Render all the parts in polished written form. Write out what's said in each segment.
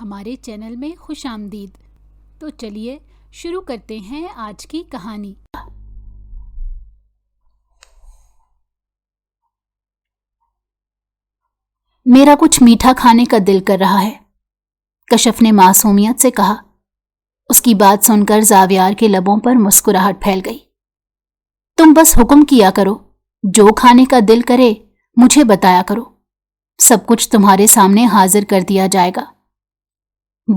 ہمارے چینل میں خوش آمدید۔ تو چلیے شروع کرتے ہیں آج کی کہانی۔ میرا کچھ میٹھا کھانے کا دل کر رہا ہے، کشف نے معصومیت سے کہا۔ اس کی بات سن کر زاویار کے لبوں پر مسکراہٹ پھیل گئی۔ تم بس حکم کیا کرو، جو کھانے کا دل کرے مجھے بتایا کرو، سب کچھ تمہارے سامنے حاضر کر دیا جائے گا۔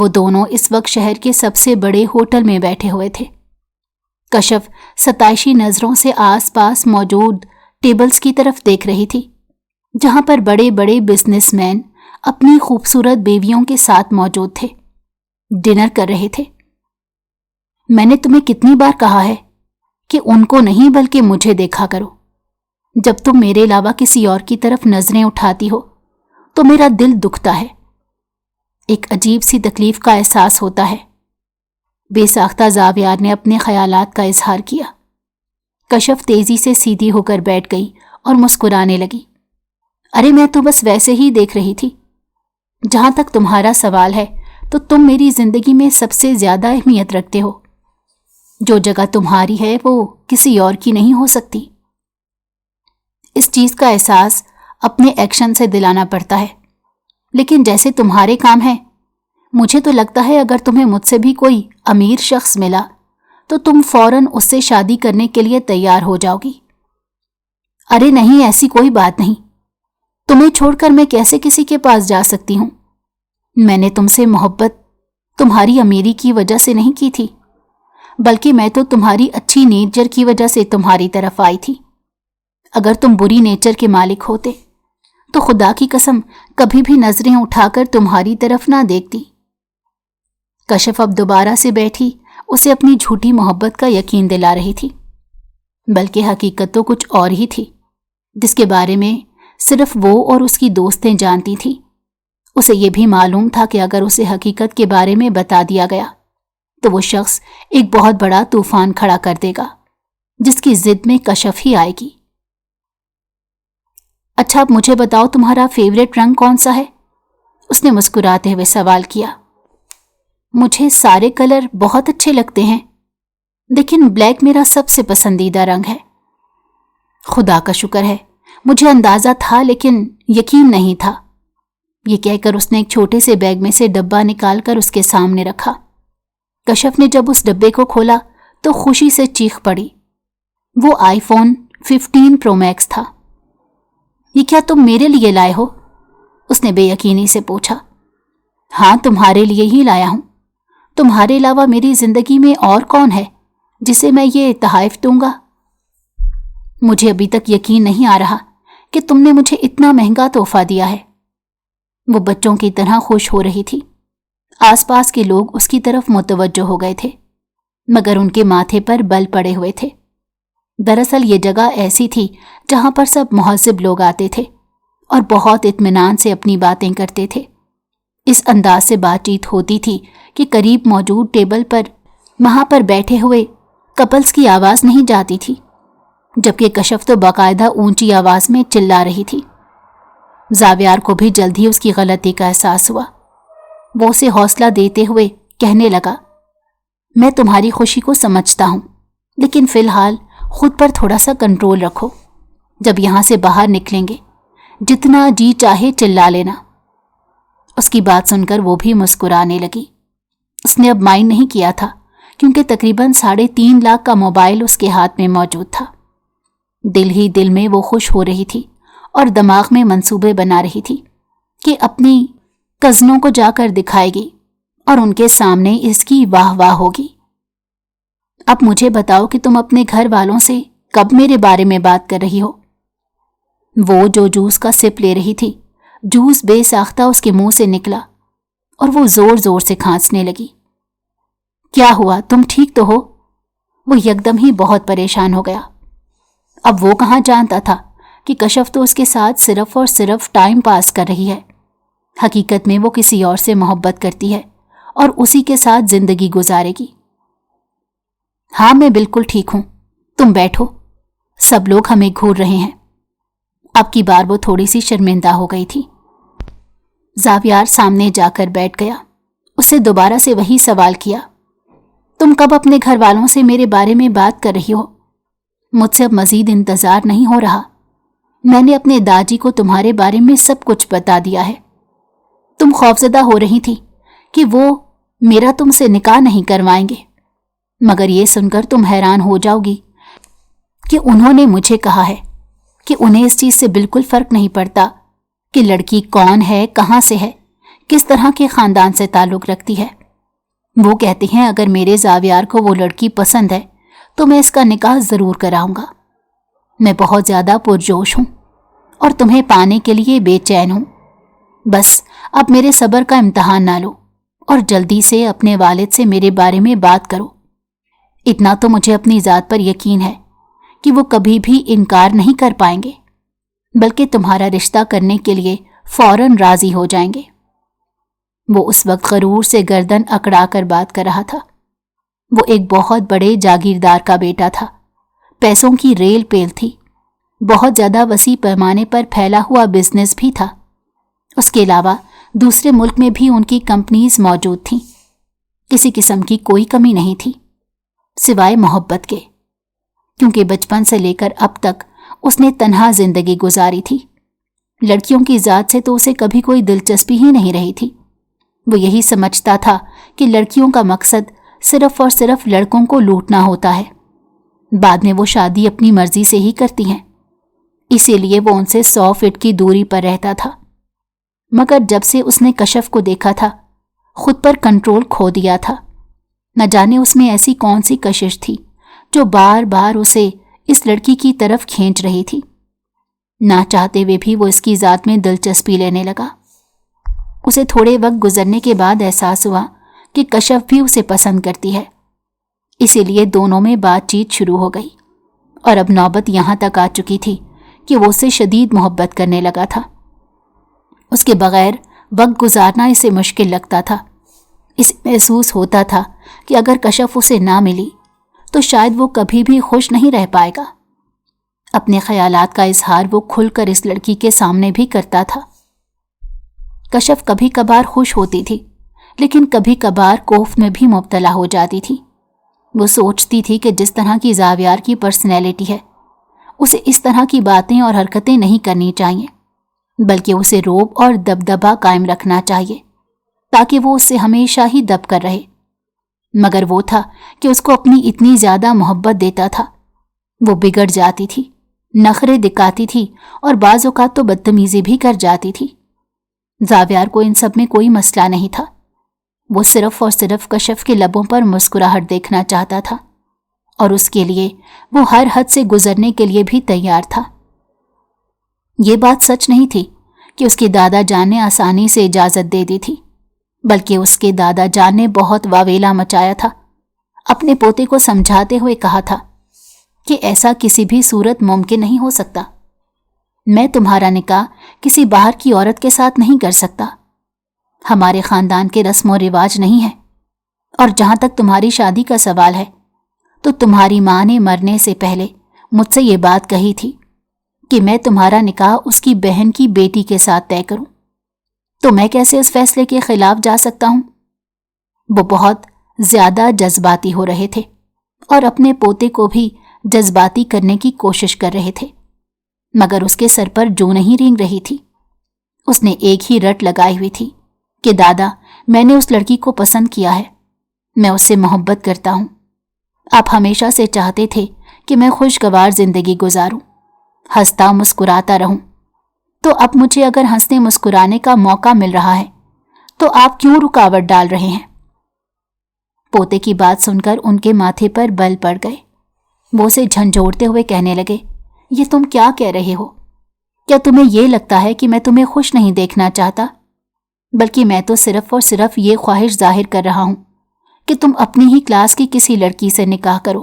وہ دونوں اس وقت شہر کے سب سے بڑے ہوٹل میں بیٹھے ہوئے تھے۔ کشف ستائشی نظروں سے آس پاس موجود ٹیبلز کی طرف دیکھ رہی تھی، جہاں پر بڑے بڑے بزنس مین اپنی خوبصورت بیویوں کے ساتھ موجود تھے، ڈنر کر رہے تھے۔ میں نے تمہیں کتنی بار کہا ہے کہ ان کو نہیں بلکہ مجھے دیکھا کرو۔ جب تم میرے علاوہ کسی اور کی طرف نظریں اٹھاتی ہو تو میرا دل دکھتا ہے، ایک عجیب سی تکلیف کا احساس ہوتا ہے۔ بے ساختہ زاویار نے اپنے خیالات کا اظہار کیا۔ کشف تیزی سے سیدھی ہو کر بیٹھ گئی اور مسکرانے لگی۔ ارے میں تو بس ویسے ہی دیکھ رہی تھی۔ جہاں تک تمہارا سوال ہے تو تم میری زندگی میں سب سے زیادہ اہمیت رکھتے ہو۔ جو جگہ تمہاری ہے وہ کسی اور کی نہیں ہو سکتی۔ اس چیز کا احساس اپنے ایکشن سے دلانا پڑتا ہے، لیکن جیسے تمہارے کام ہیں، مجھے تو لگتا ہے اگر تمہیں مجھ سے بھی کوئی امیر شخص ملا تو تم فوراً اس سے شادی کرنے کے لیے تیار ہو جاؤ گی۔ ارے نہیں، ایسی کوئی بات نہیں۔ تمہیں چھوڑ کر میں کیسے کسی کے پاس جا سکتی ہوں؟ میں نے تم سے محبت تمہاری امیری کی وجہ سے نہیں کی تھی، بلکہ میں تو تمہاری اچھی نیچر کی وجہ سے تمہاری طرف آئی تھی۔ اگر تم بری نیچر کے مالک ہوتے تو خدا کی قسم کبھی بھی نظریں اٹھا کر تمہاری طرف نہ دیکھتی۔ کشف اب دوبارہ سے بیٹھی اسے اپنی جھوٹی محبت کا یقین دلا رہی تھی، بلکہ حقیقت تو کچھ اور ہی تھی، جس کے بارے میں صرف وہ اور اس کی دوستیں جانتی تھی۔ اسے یہ بھی معلوم تھا کہ اگر اسے حقیقت کے بارے میں بتا دیا گیا تو وہ شخص ایک بہت بڑا طوفان کھڑا کر دے گا، جس کی ضد میں کشف ہی آئے گی۔ اچھا اب مجھے بتاؤ تمہارا فیوریٹ رنگ کون سا ہے؟ اس نے مسکراتے ہوئے سوال کیا۔ مجھے سارے کلر بہت اچھے لگتے ہیں، لیکن بلیک میرا سب سے پسندیدہ رنگ ہے۔ خدا کا شکر ہے، مجھے اندازہ تھا لیکن یقین نہیں تھا۔ یہ کہہ کر اس نے ایک چھوٹے سے بیگ میں سے ڈبہ نکال کر اس کے سامنے رکھا۔ کشف نے جب اس ڈبے کو کھولا تو خوشی سے چیخ پڑی۔ وہ آئی فون 15 پرو میکس تھا۔ یہ کیا تم میرے لیے لائے ہو؟ اس نے بے یقینی سے پوچھا۔ ہاں، تمہارے لیے ہی لایا ہوں۔ تمہارے علاوہ میری زندگی میں اور کون ہے جسے میں یہ تحائف دوں گا؟ مجھے ابھی تک یقین نہیں آ رہا کہ تم نے مجھے اتنا مہنگا تحفہ دیا ہے۔ وہ بچوں کی طرح خوش ہو رہی تھی۔ آس پاس کے لوگ اس کی طرف متوجہ ہو گئے تھے، مگر ان کے ماتھے پر بل پڑے ہوئے تھے۔ دراصل یہ جگہ ایسی تھی جہاں پر سب مہذب لوگ آتے تھے اور بہت اطمینان سے اپنی باتیں کرتے تھے۔ اس انداز سے بات چیت ہوتی تھی کہ قریب موجود ٹیبل پر وہاں پر بیٹھے ہوئے کپلز کی آواز نہیں جاتی تھی، جبکہ کشف تو باقاعدہ اونچی آواز میں چلا رہی تھی۔ زاویار کو بھی جلد ہی اس کی غلطی کا احساس ہوا۔ وہ اسے حوصلہ دیتے ہوئے کہنے لگا، میں تمہاری خوشی کو سمجھتا ہوں، لیکن فی الحال خود پر تھوڑا سا کنٹرول رکھو۔ جب یہاں سے باہر نکلیں گے جتنا جی چاہے چلا لینا۔ اس کی بات سن کر وہ بھی مسکرانے لگی۔ اس نے اب مائنڈ نہیں کیا تھا کیونکہ تقریباً 3.5 لاکھ کا موبائل اس کے ہاتھ میں موجود تھا۔ دل ہی دل میں وہ خوش ہو رہی تھی اور دماغ میں منصوبے بنا رہی تھی کہ اپنی کزنوں کو جا کر دکھائے گی اور ان کے سامنے اس کی واہ واہ ہوگی۔ اب مجھے بتاؤ کہ تم اپنے گھر والوں سے کب میرے بارے میں بات کر رہی ہو؟ وہ جو جوس کا سپ لے رہی تھی، جوس بے ساختہ اس کے منہ سے نکلا اور وہ زور زور سے کھانسنے لگی۔ کیا ہوا، تم ٹھیک تو ہو؟ وہ یکدم ہی بہت پریشان ہو گیا۔ اب وہ کہاں جانتا تھا کہ کشف تو اس کے ساتھ صرف اور صرف ٹائم پاس کر رہی ہے۔ حقیقت میں وہ کسی اور سے محبت کرتی ہے اور اسی کے ساتھ زندگی گزارے گی۔ ہاں، میں بالکل ٹھیک ہوں، تم بیٹھو، سب لوگ ہمیں گھور رہے ہیں۔ اب کی بار وہ تھوڑی سی شرمندہ ہو گئی تھی۔ زاویار سامنے جا کر بیٹھ گیا उससे दोबारा से वही सवाल किया, तुम कब अपने घर वालों से मेरे बारे में बात कर रही हो? मुझसे अब मजीद इंतजार नहीं हो रहा। मैंने अपने दादी को तुम्हारे बारे में सब कुछ बता दिया है। तुम खौफजदा हो रही थी कि वो मेरा तुमसे निकाह नहीं करवाएंगे, मगर ये सुनकर तुम हैरान हो जाओगी कि उन्होंने मुझे कहा है कि उन्हें इस चीज से बिल्कुल फर्क नहीं पड़ता कि लड़की कौन है, कहां से है, किस तरह के खानदान से ताल्लुक रखती है। वो कहती हैं अगर मेरे जावियार को वो लड़की पसंद है तो मैं इसका निकाह जरूर कराऊंगा। मैं बहुत ज्यादा पुरजोश हूं और तुम्हें पाने के लिए बेचैन हूं। बस अब मेरे सब्र का इम्तिहान ना लो और जल्दी से अपने वालिद से मेरे बारे में बात करो। इतना तो मुझे अपनी ज़ात पर यकीन है कि वो कभी भी इनकार नहीं कर पाएंगे, बल्कि तुम्हारा रिश्ता करने के लिए फौरन राजी हो जाएंगे। वो उस वक्त गरूर से गर्दन अकड़ा कर बात कर रहा था। वो एक बहुत बड़े जागीरदार का बेटा था। पैसों की रेल पेल थी। बहुत ज्यादा वसी पैमाने पर फैला हुआ बिजनेस भी था। उसके अलावा दूसरे मुल्क में भी उनकी कंपनीज मौजूद थीं। किसी किस्म की कोई कमी नहीं थी सिवाय मोहब्बत के, क्योंकि बचपन से लेकर अब तक उसने तन्हा जिंदगी गुजारी थी। लड़कियों की जात से तो उसे कभी कोई दिलचस्पी ही नहीं रही थी। वो यही समझता था कि लड़कियों का मकसद सिर्फ और सिर्फ लड़कों को लूटना होता है। बाद में वो शादी अपनी मर्जी से ही करती हैं, इसीलिए वो उनसे 100 फीट की दूरी पर रहता था। मगर जब से उसने कशफ को देखा था, खुद पर कंट्रोल खो दिया था। न जाने उसमें ऐसी कौन सी कशिश थी जो बार बार उसे इस लड़की की तरफ खींच रही थी। ना चाहते हुए भी वो इसकी जात में दिलचस्पी लेने लगा। उसे थोड़े वक्त गुजरने के बाद एहसास हुआ कि कशफ भी उसे पसंद करती है। इसीलिए दोनों में बातचीत शुरू हो गई और अब नौबत यहां तक आ चुकी थी कि वो उससे शदीद मोहब्बत करने लगा था। उसके बगैर वक्त गुजारना इसे मुश्किल लगता था। इसे महसूस होता था कि अगर कशफ उसे ना मिली तो शायद वो कभी भी खुश नहीं रह पाएगा। अपने ख्यालात का इजहार वो खुलकर इस लड़की के सामने भी करता था। कशफ कभी कभार खुश होती थी, लेकिन कभी कभार कोफ में भी मुब्तला हो जाती थी। वो सोचती थी कि जिस तरह की जावियार की पर्सनैलिटी है, उसे इस तरह की बातें और हरकतें नहीं करनी चाहिए, बल्कि उसे रोब और दबदबा कायम रखना चाहिए ताकि वो उससे हमेशा ही दब कर रहे। मगर वो था कि उसको अपनी इतनी ज्यादा मोहब्बत देता था। वो बिगड़ जाती थी, नखरे दिखाती थी और बाज़ औक़ात तो बदतमीजी भी कर जाती थी। जावियार को इन सब में कोई मसला नहीं था। वो सिर्फ और सिर्फ कशफ के लबों पर मुस्कुराहट देखना चाहता था और उसके लिए वो हर हद से गुजरने के लिए भी तैयार था। ये बात सच नहीं थी कि उसके दादा जान ने आसानी से इजाज़त दे दी थी, बल्कि उसके दादा जान ने बहुत वावेला मचाया था। अपने पोते को समझाते हुए कहा था कि ऐसा किसी भी सूरत मुमकिन नहीं हो सकता। मैं तुम्हारा निकाह किसी बाहर की औरत के साथ नहीं कर सकता। हमारे खानदान के रस्म और रिवाज नहीं है। और जहां तक तुम्हारी शादी का सवाल है, तो तुम्हारी मां ने मरने से पहले मुझसे ये बात कही थी कि मैं तुम्हारा निकाह उसकी बहन की बेटी के साथ तय करूं। तो मैं कैसे उस फैसले के खिलाफ जा सकता हूं? वो बहुत ज्यादा जज्बाती हो रहे थे और अपने पोते को भी जज्बाती करने की कोशिश कर रहे थे, मगर उसके सर पर जूं नहीं रेंग रही थी। उसने एक ही रट लगाई हुई थी कि दादा, मैंने उस लड़की को पसंद किया है, मैं उससे मोहब्बत करता हूं। आप हमेशा से चाहते थे कि मैं खुशगवार जिंदगी गुजारूं, हंसता मुस्कुराता रहूं, तो अब मुझे अगर हंसने मुस्कुराने का मौका मिल रहा है तो आप क्यों रुकावट डाल रहे हैं? पोते की बात सुनकर उनके माथे पर बल पड़ गए। वो उसे झंझोड़ते हुए कहने लगे, ये तुम क्या कह रहे हो? क्या तुम्हें ये लगता है कि मैं तुम्हें खुश नहीं देखना चाहता? बल्कि मैं तो सिर्फ और सिर्फ ये ख्वाहिश जाहिर कर रहा हूं कि तुम अपनी ही क्लास की किसी लड़की से निकाह करो,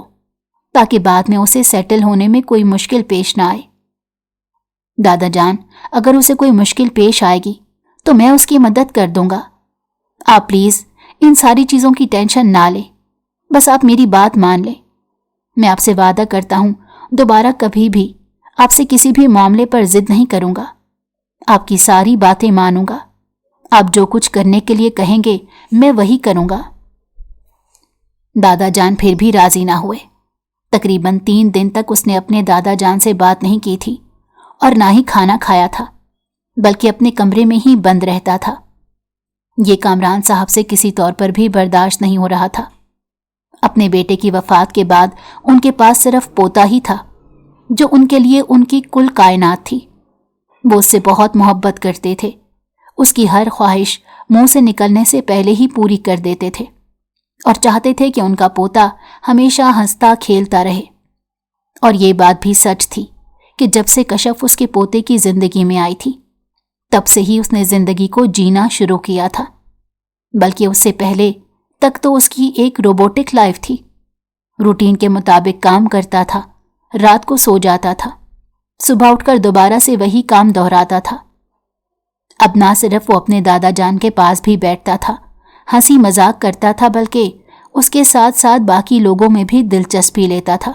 ताकि बाद में उसे सेटल होने में कोई मुश्किल पेश ना आए। दादा जान, अगर उसे कोई मुश्किल पेश आएगी तो मैं उसकी मदद कर दूंगा। आप प्लीज इन सारी चीजों की टेंशन ना लें, बस आप मेरी बात मान लें। मैं आपसे वादा करता हूं दोबारा कभी भी आपसे किसी भी मामले पर जिद नहीं करूंगा। आपकी सारी बातें मानूंगा, आप जो कुछ करने के लिए कहेंगे मैं वही करूंगा। दादा जान फिर भी राजी ना हुए। तकरीबन 3 दिन तक उसने अपने दादा जान से बात नहीं की थी और ना ही खाना खाया था, बल्कि अपने कमरे में ही बंद रहता था। ये कामरान साहब से किसी तौर पर भी बर्दाश्त नहीं हो रहा था। अपने बेटे की वफात के बाद उनके पास सिर्फ पोता ही था, जो उनके लिए उनकी कुल कायनात थी। वो उससे बहुत मोहब्बत करते थे। उसकी हर ख्वाहिश मुंह से निकलने से पहले ही पूरी कर देते थे और चाहते थे कि उनका पोता हमेशा हंसता खेलता रहे। और ये बात भी सच थी कि जब से कशफ उसके पोते की जिंदगी में आई थी, तब से ही उसने जिंदगी को जीना शुरू किया था। बल्कि उससे पहले तक तो उसकी एक रोबोटिक लाइफ थी। रूटीन के मुताबिक काम करता था, रात को सो जाता था, सुबह उठकर दोबारा से वही काम दोहराता था। अब ना सिर्फ वो अपने दादा जान के पास भी बैठता था, हंसी मजाक करता था, बल्कि उसके साथ साथ बाकी लोगों में भी दिलचस्पी लेता था।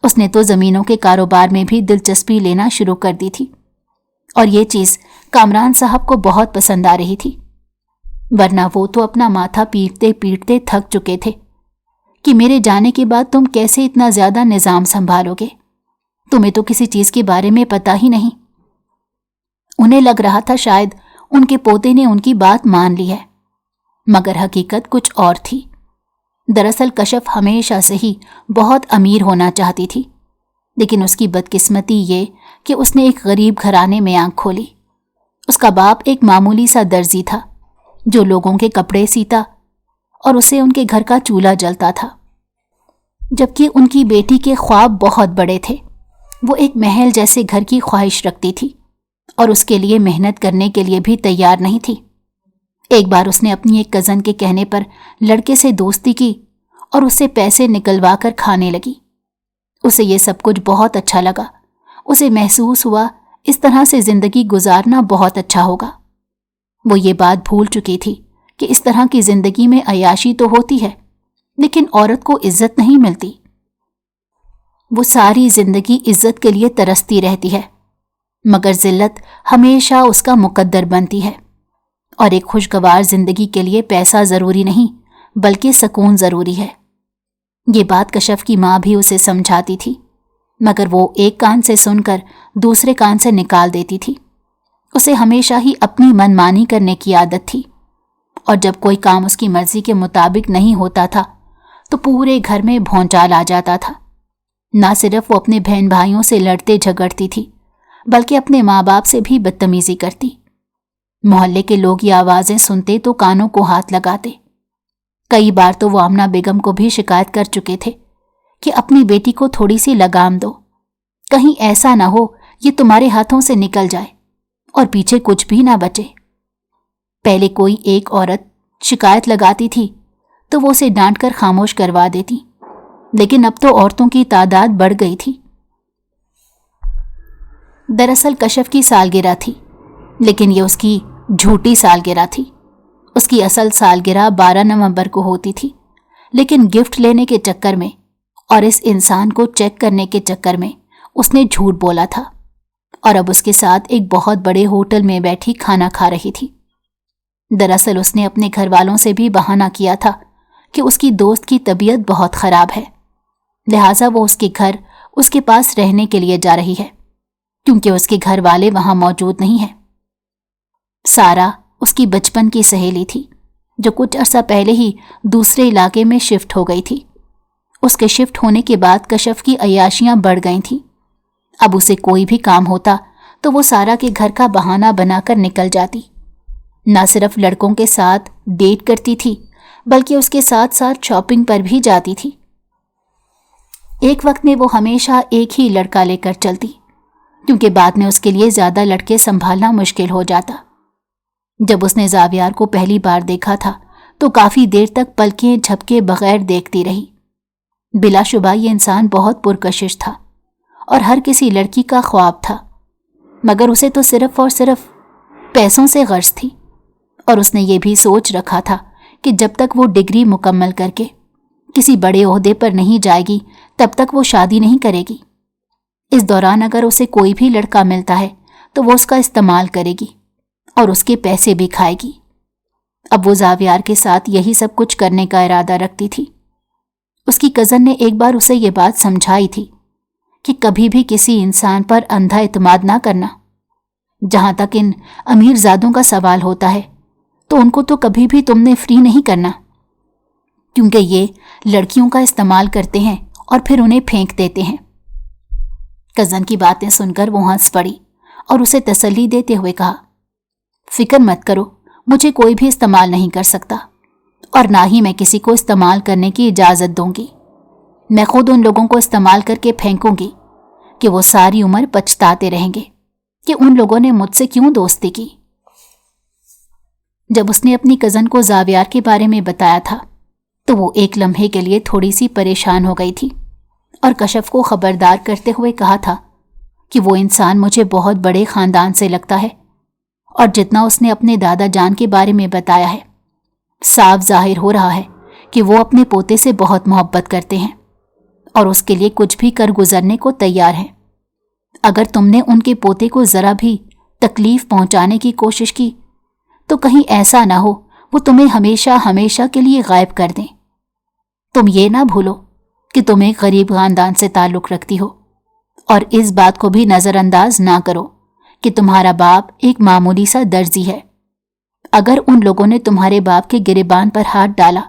उसने तो ज़मीनों के कारोबार में भी दिलचस्पी लेना शुरू कर दी थी और ये चीज़ कामरान साहब को बहुत पसंद आ रही थी। वरना वो तो अपना माथा पीटते पीटते थक चुके थे कि मेरे जाने के बाद तुम कैसे इतना ज़्यादा निज़ाम संभालोगे, तुम्हें तो किसी चीज़ के बारे में पता ही नहीं। उन्हें लग रहा था शायद उनके पोते ने उनकी बात मान ली है, मगर हकीकत कुछ और थी। दरअसल कशफ हमेशा से ही बहुत अमीर होना चाहती थी, लेकिन उसकी बदकिस्मती ये कि उसने एक गरीब घराने में आंख खोली। उसका बाप एक मामूली सा दर्जी था जो लोगों के कपड़े सीता और उसे उनके घर का चूल्हा जलता था, जबकि उनकी बेटी के ख्वाब बहुत बड़े थे। वो एक महल जैसे घर की ख्वाहिश रखती थी और उसके लिए मेहनत करने के लिए भी तैयार नहीं थी। एक बार उसने अपनी एक कज़न के कहने पर लड़के से दोस्ती की और उससे पैसे निकलवा कर खाने लगी। उसे ये सब कुछ बहुत अच्छा लगा। उसे महसूस हुआ इस तरह से ज़िंदगी गुजारना बहुत अच्छा होगा। वो ये बात भूल चुकी थी कि इस तरह की ज़िंदगी में अयाशी तो होती है, लेकिन औरत को इज्जत नहीं मिलती। वो सारी ज़िंदगी इज्जत के लिए तरसती रहती है, मगर ज़िल्लत हमेशा उसका मुकद्दर बनती है। और एक खुशगवार ज़िंदगी के लिए पैसा ज़रूरी नहीं, बल्कि सुकून ज़रूरी है। ये बात कशफ की माँ भी उसे समझाती थी, मगर वो एक कान से सुनकर दूसरे कान से निकाल देती थी। उसे हमेशा ही अपनी मनमानी करने की आदत थी, और जब कोई काम उसकी मर्जी के मुताबिक नहीं होता था तो पूरे घर में भौंचाल आ जाता था। ना सिर्फ वो अपने बहन भाइयों से लड़ते झगड़ती थी, बल्कि अपने माँ बाप से भी बदतमीजी करती। मोहल्ले के लोग ये आवाज़ें सुनते तो कानों को हाथ लगाते। कई बार तो वो आमना बेगम को भी शिकायत कर चुके थे कि अपनी बेटी को थोड़ी सी लगाम दो, कहीं ऐसा ना हो ये तुम्हारे हाथों से निकल जाए और पीछे कुछ भी ना बचे। पहले कोई एक औरत शिकायत लगाती थी तो वो उसे डांट कर खामोश करवा देती, लेकिन अब तो औरतों की तादाद बढ़ गई थी। दरअसल कशफ की सालगिरह थी, लेकिन ये उसकी झूठी सालगिरह थी। उसकी असल सालगिरह 12 नवंबर को होती थी, लेकिन गिफ्ट लेने के चक्कर में और इस इंसान को चेक करने के चक्कर में उसने झूठ बोला था और अब उसके साथ एक बहुत बड़े होटल में बैठी खाना खा रही थी। दरअसल उसने अपने घर वालों से भी बहाना किया था कि उसकी दोस्त की तबीयत बहुत ख़राब है, लिहाजा वो उसके घर उसके पास रहने के लिए जा रही है, क्योंकि उसके घर वाले वहां मौजूद नहीं हैं। सारा उसकी बचपन की सहेली थी, जो कुछ अरसा पहले ही दूसरे इलाके में शिफ्ट हो गई थी। उसके शिफ्ट होने के बाद कशफ की अय्याशियां बढ़ गई थीं। अब उसे कोई भी काम होता तो वो सारा के घर का बहाना बनाकर निकल जाती। न सिर्फ लड़कों के साथ डेट करती थी, बल्कि उसके साथ साथ शॉपिंग पर भी जाती थी। एक वक्त में वो हमेशा एक ही लड़का लेकर चलती, क्योंकि बाद में उसके लिए ज़्यादा लड़के संभालना मुश्किल हो जाता। जब उसने जावियार को पहली बार देखा था तो काफ़ी देर तक पलकें झपके बगैर देखती रही। बिलाशुबा ये इंसान बहुत पुरकशिश था और हर किसी लड़की का ख्वाब था, मगर उसे तो सिर्फ और सिर्फ पैसों से गर्ज थी। और उसने ये भी सोच रखा था कि जब तक वो डिग्री मुकम्मल करके किसी बड़े ओहदे पर नहीं जाएगी, तब तक वो शादी नहीं करेगी। इस दौरान अगर उसे कोई भी लड़का मिलता है तो वो उसका इस्तेमाल करेगी और उसके पैसे भी खाएगी। अब वो ज़ावियार के साथ यही सब कुछ करने का इरादा रखती थी। उसकी कज़न ने एक बार उसे ये बात समझाई थी कि कभी भी किसी इंसान पर अंधा इत्मीनान ना करना। जहां तक इन अमीरजादों का सवाल होता है तो उनको तो कभी भी तुमने फ्री नहीं करना, क्योंकि ये लड़कियों का इस्तेमाल करते हैं और फिर उन्हें फेंक देते हैं। कज़न की बातें सुनकर वो हंस पड़ी और उसे तसल्ली देते हुए कहा, फिक्र मत करो, मुझे कोई भी इस्तेमाल नहीं कर सकता और ना ही मैं किसी को इस्तेमाल करने की इजाज़त दूंगी। मैं खुद उन लोगों को इस्तेमाल करके फेंकूंगी कि वो सारी उम्र पछताते रहेंगे कि उन लोगों ने मुझसे क्यों दोस्ती की। जब उसने अपनी कज़न को ज़ावियार के बारे में बताया था तो वो एक लम्हे के लिए थोड़ी सी परेशान हो गई थी और कशफ को खबरदार करते हुए कहा था कि वो इंसान मुझे बहुत बड़े ख़ानदान से लगता है और जितना उसने अपने दादा जान के बारे में बताया है, साफ जाहिर हो रहा है कि वो अपने पोते से बहुत मोहब्बत करते हैं और उसके लिए कुछ भी कर गुजरने को तैयार हैं। अगर तुमने उनके पोते को ज़रा भी तकलीफ पहुंचाने की कोशिश की तो कहीं ऐसा ना हो वो तुम्हें हमेशा हमेशा के लिए गायब कर दें। तुम ये ना भूलो कि तुम एक गरीब खानदान से ताल्लुक़ रखती हो और इस बात को भी नज़रअंदाज ना करो कि तुम्हारा बाप एक मामूली सा दर्जी है। अगर उन लोगों ने तुम्हारे बाप के गिरेबान पर हाथ डाला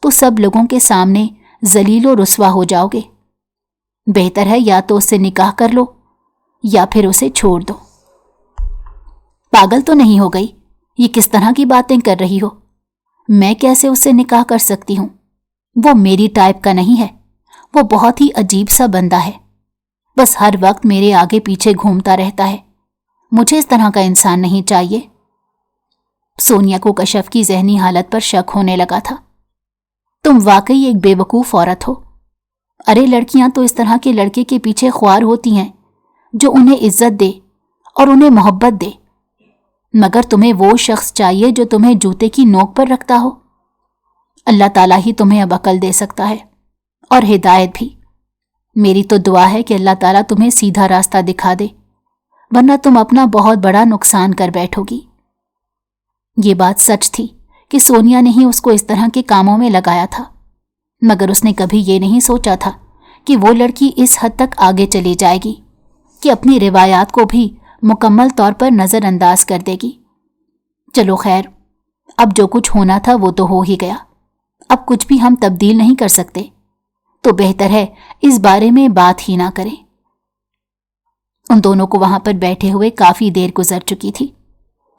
तो सब लोगों के सामने जलील और रुस्वा हो जाओगे। बेहतर है या तो उससे निकाह कर लो या फिर उसे छोड़ दो। पागल तो नहीं हो गई? ये किस तरह की बातें कर रही हो? मैं कैसे उससे निकाह कर सकती हूँ? वो मेरी टाइप का नहीं है। वो बहुत ही अजीब सा बंदा है, बस हर वक्त मेरे आगे पीछे घूमता रहता है। मुझे इस तरह का इंसान नहीं चाहिए। सोनिया को कशफ की जहनी हालत पर शक होने लगा था। तुम वाकई एक बेवकूफ़ औरत हो। अरे लड़कियां तो इस तरह के लड़के के पीछे ख्वार होती हैं जो उन्हें इज्जत दे और उन्हें मोहब्बत दे, मगर तुम्हें वो शख्स चाहिए जो तुम्हें जूते की नोक पर रखता हो। अल्लाह ताला ही तुम्हें अब अकल दे सकता है और हिदायत भी। मेरी तो दुआ है कि अल्लाह ताला तुम्हें सीधा रास्ता दिखा दे, वरना तुम अपना बहुत बड़ा नुकसान कर बैठोगी। ये बात सच थी कि सोनिया ने ही उसको इस तरह के कामों में लगाया था, मगर उसने कभी ये नहीं सोचा था कि वो लड़की इस हद तक आगे चली जाएगी कि अपनी रिवायात को भी मुकम्मल तौर पर नज़रअंदाज कर देगी। चलो खैर, अब जो कुछ होना था वो तो हो ही गया। अब कुछ भी हम तब्दील नहीं कर सकते, तो बेहतर है इस बारे में बात ही ना करें। उन दोनों को वहां पर बैठे हुए काफी देर गुजर चुकी थी।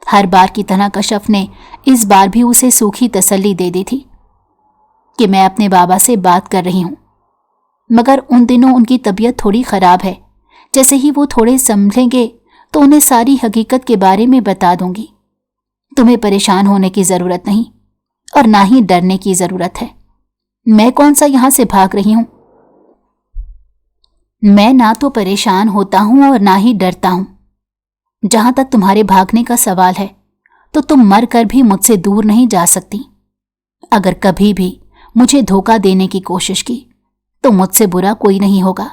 हर बार की तरह कशफ ने इस बार भी उसे सूखी तसल्ली दे दी थी कि मैं अपने बाबा से बात कर रही हूं, मगर उन दिनों उनकी तबीयत थोड़ी खराब है। जैसे ही वो थोड़े संभलेंगे तो उन्हें सारी हकीकत के बारे में बता दूंगी। तुम्हें परेशान होने की जरूरत नहीं और ना ही डरने की जरूरत है। मैं कौन सा यहां से भाग रही हूं? मैं ना तो परेशान होता हूं और ना ही डरता हूं। जहां तक तुम्हारे भागने का सवाल है तो तुम मर कर भी मुझसे दूर नहीं जा सकती। अगर कभी भी मुझे धोखा देने की कोशिश की तो मुझसे बुरा कोई नहीं होगा।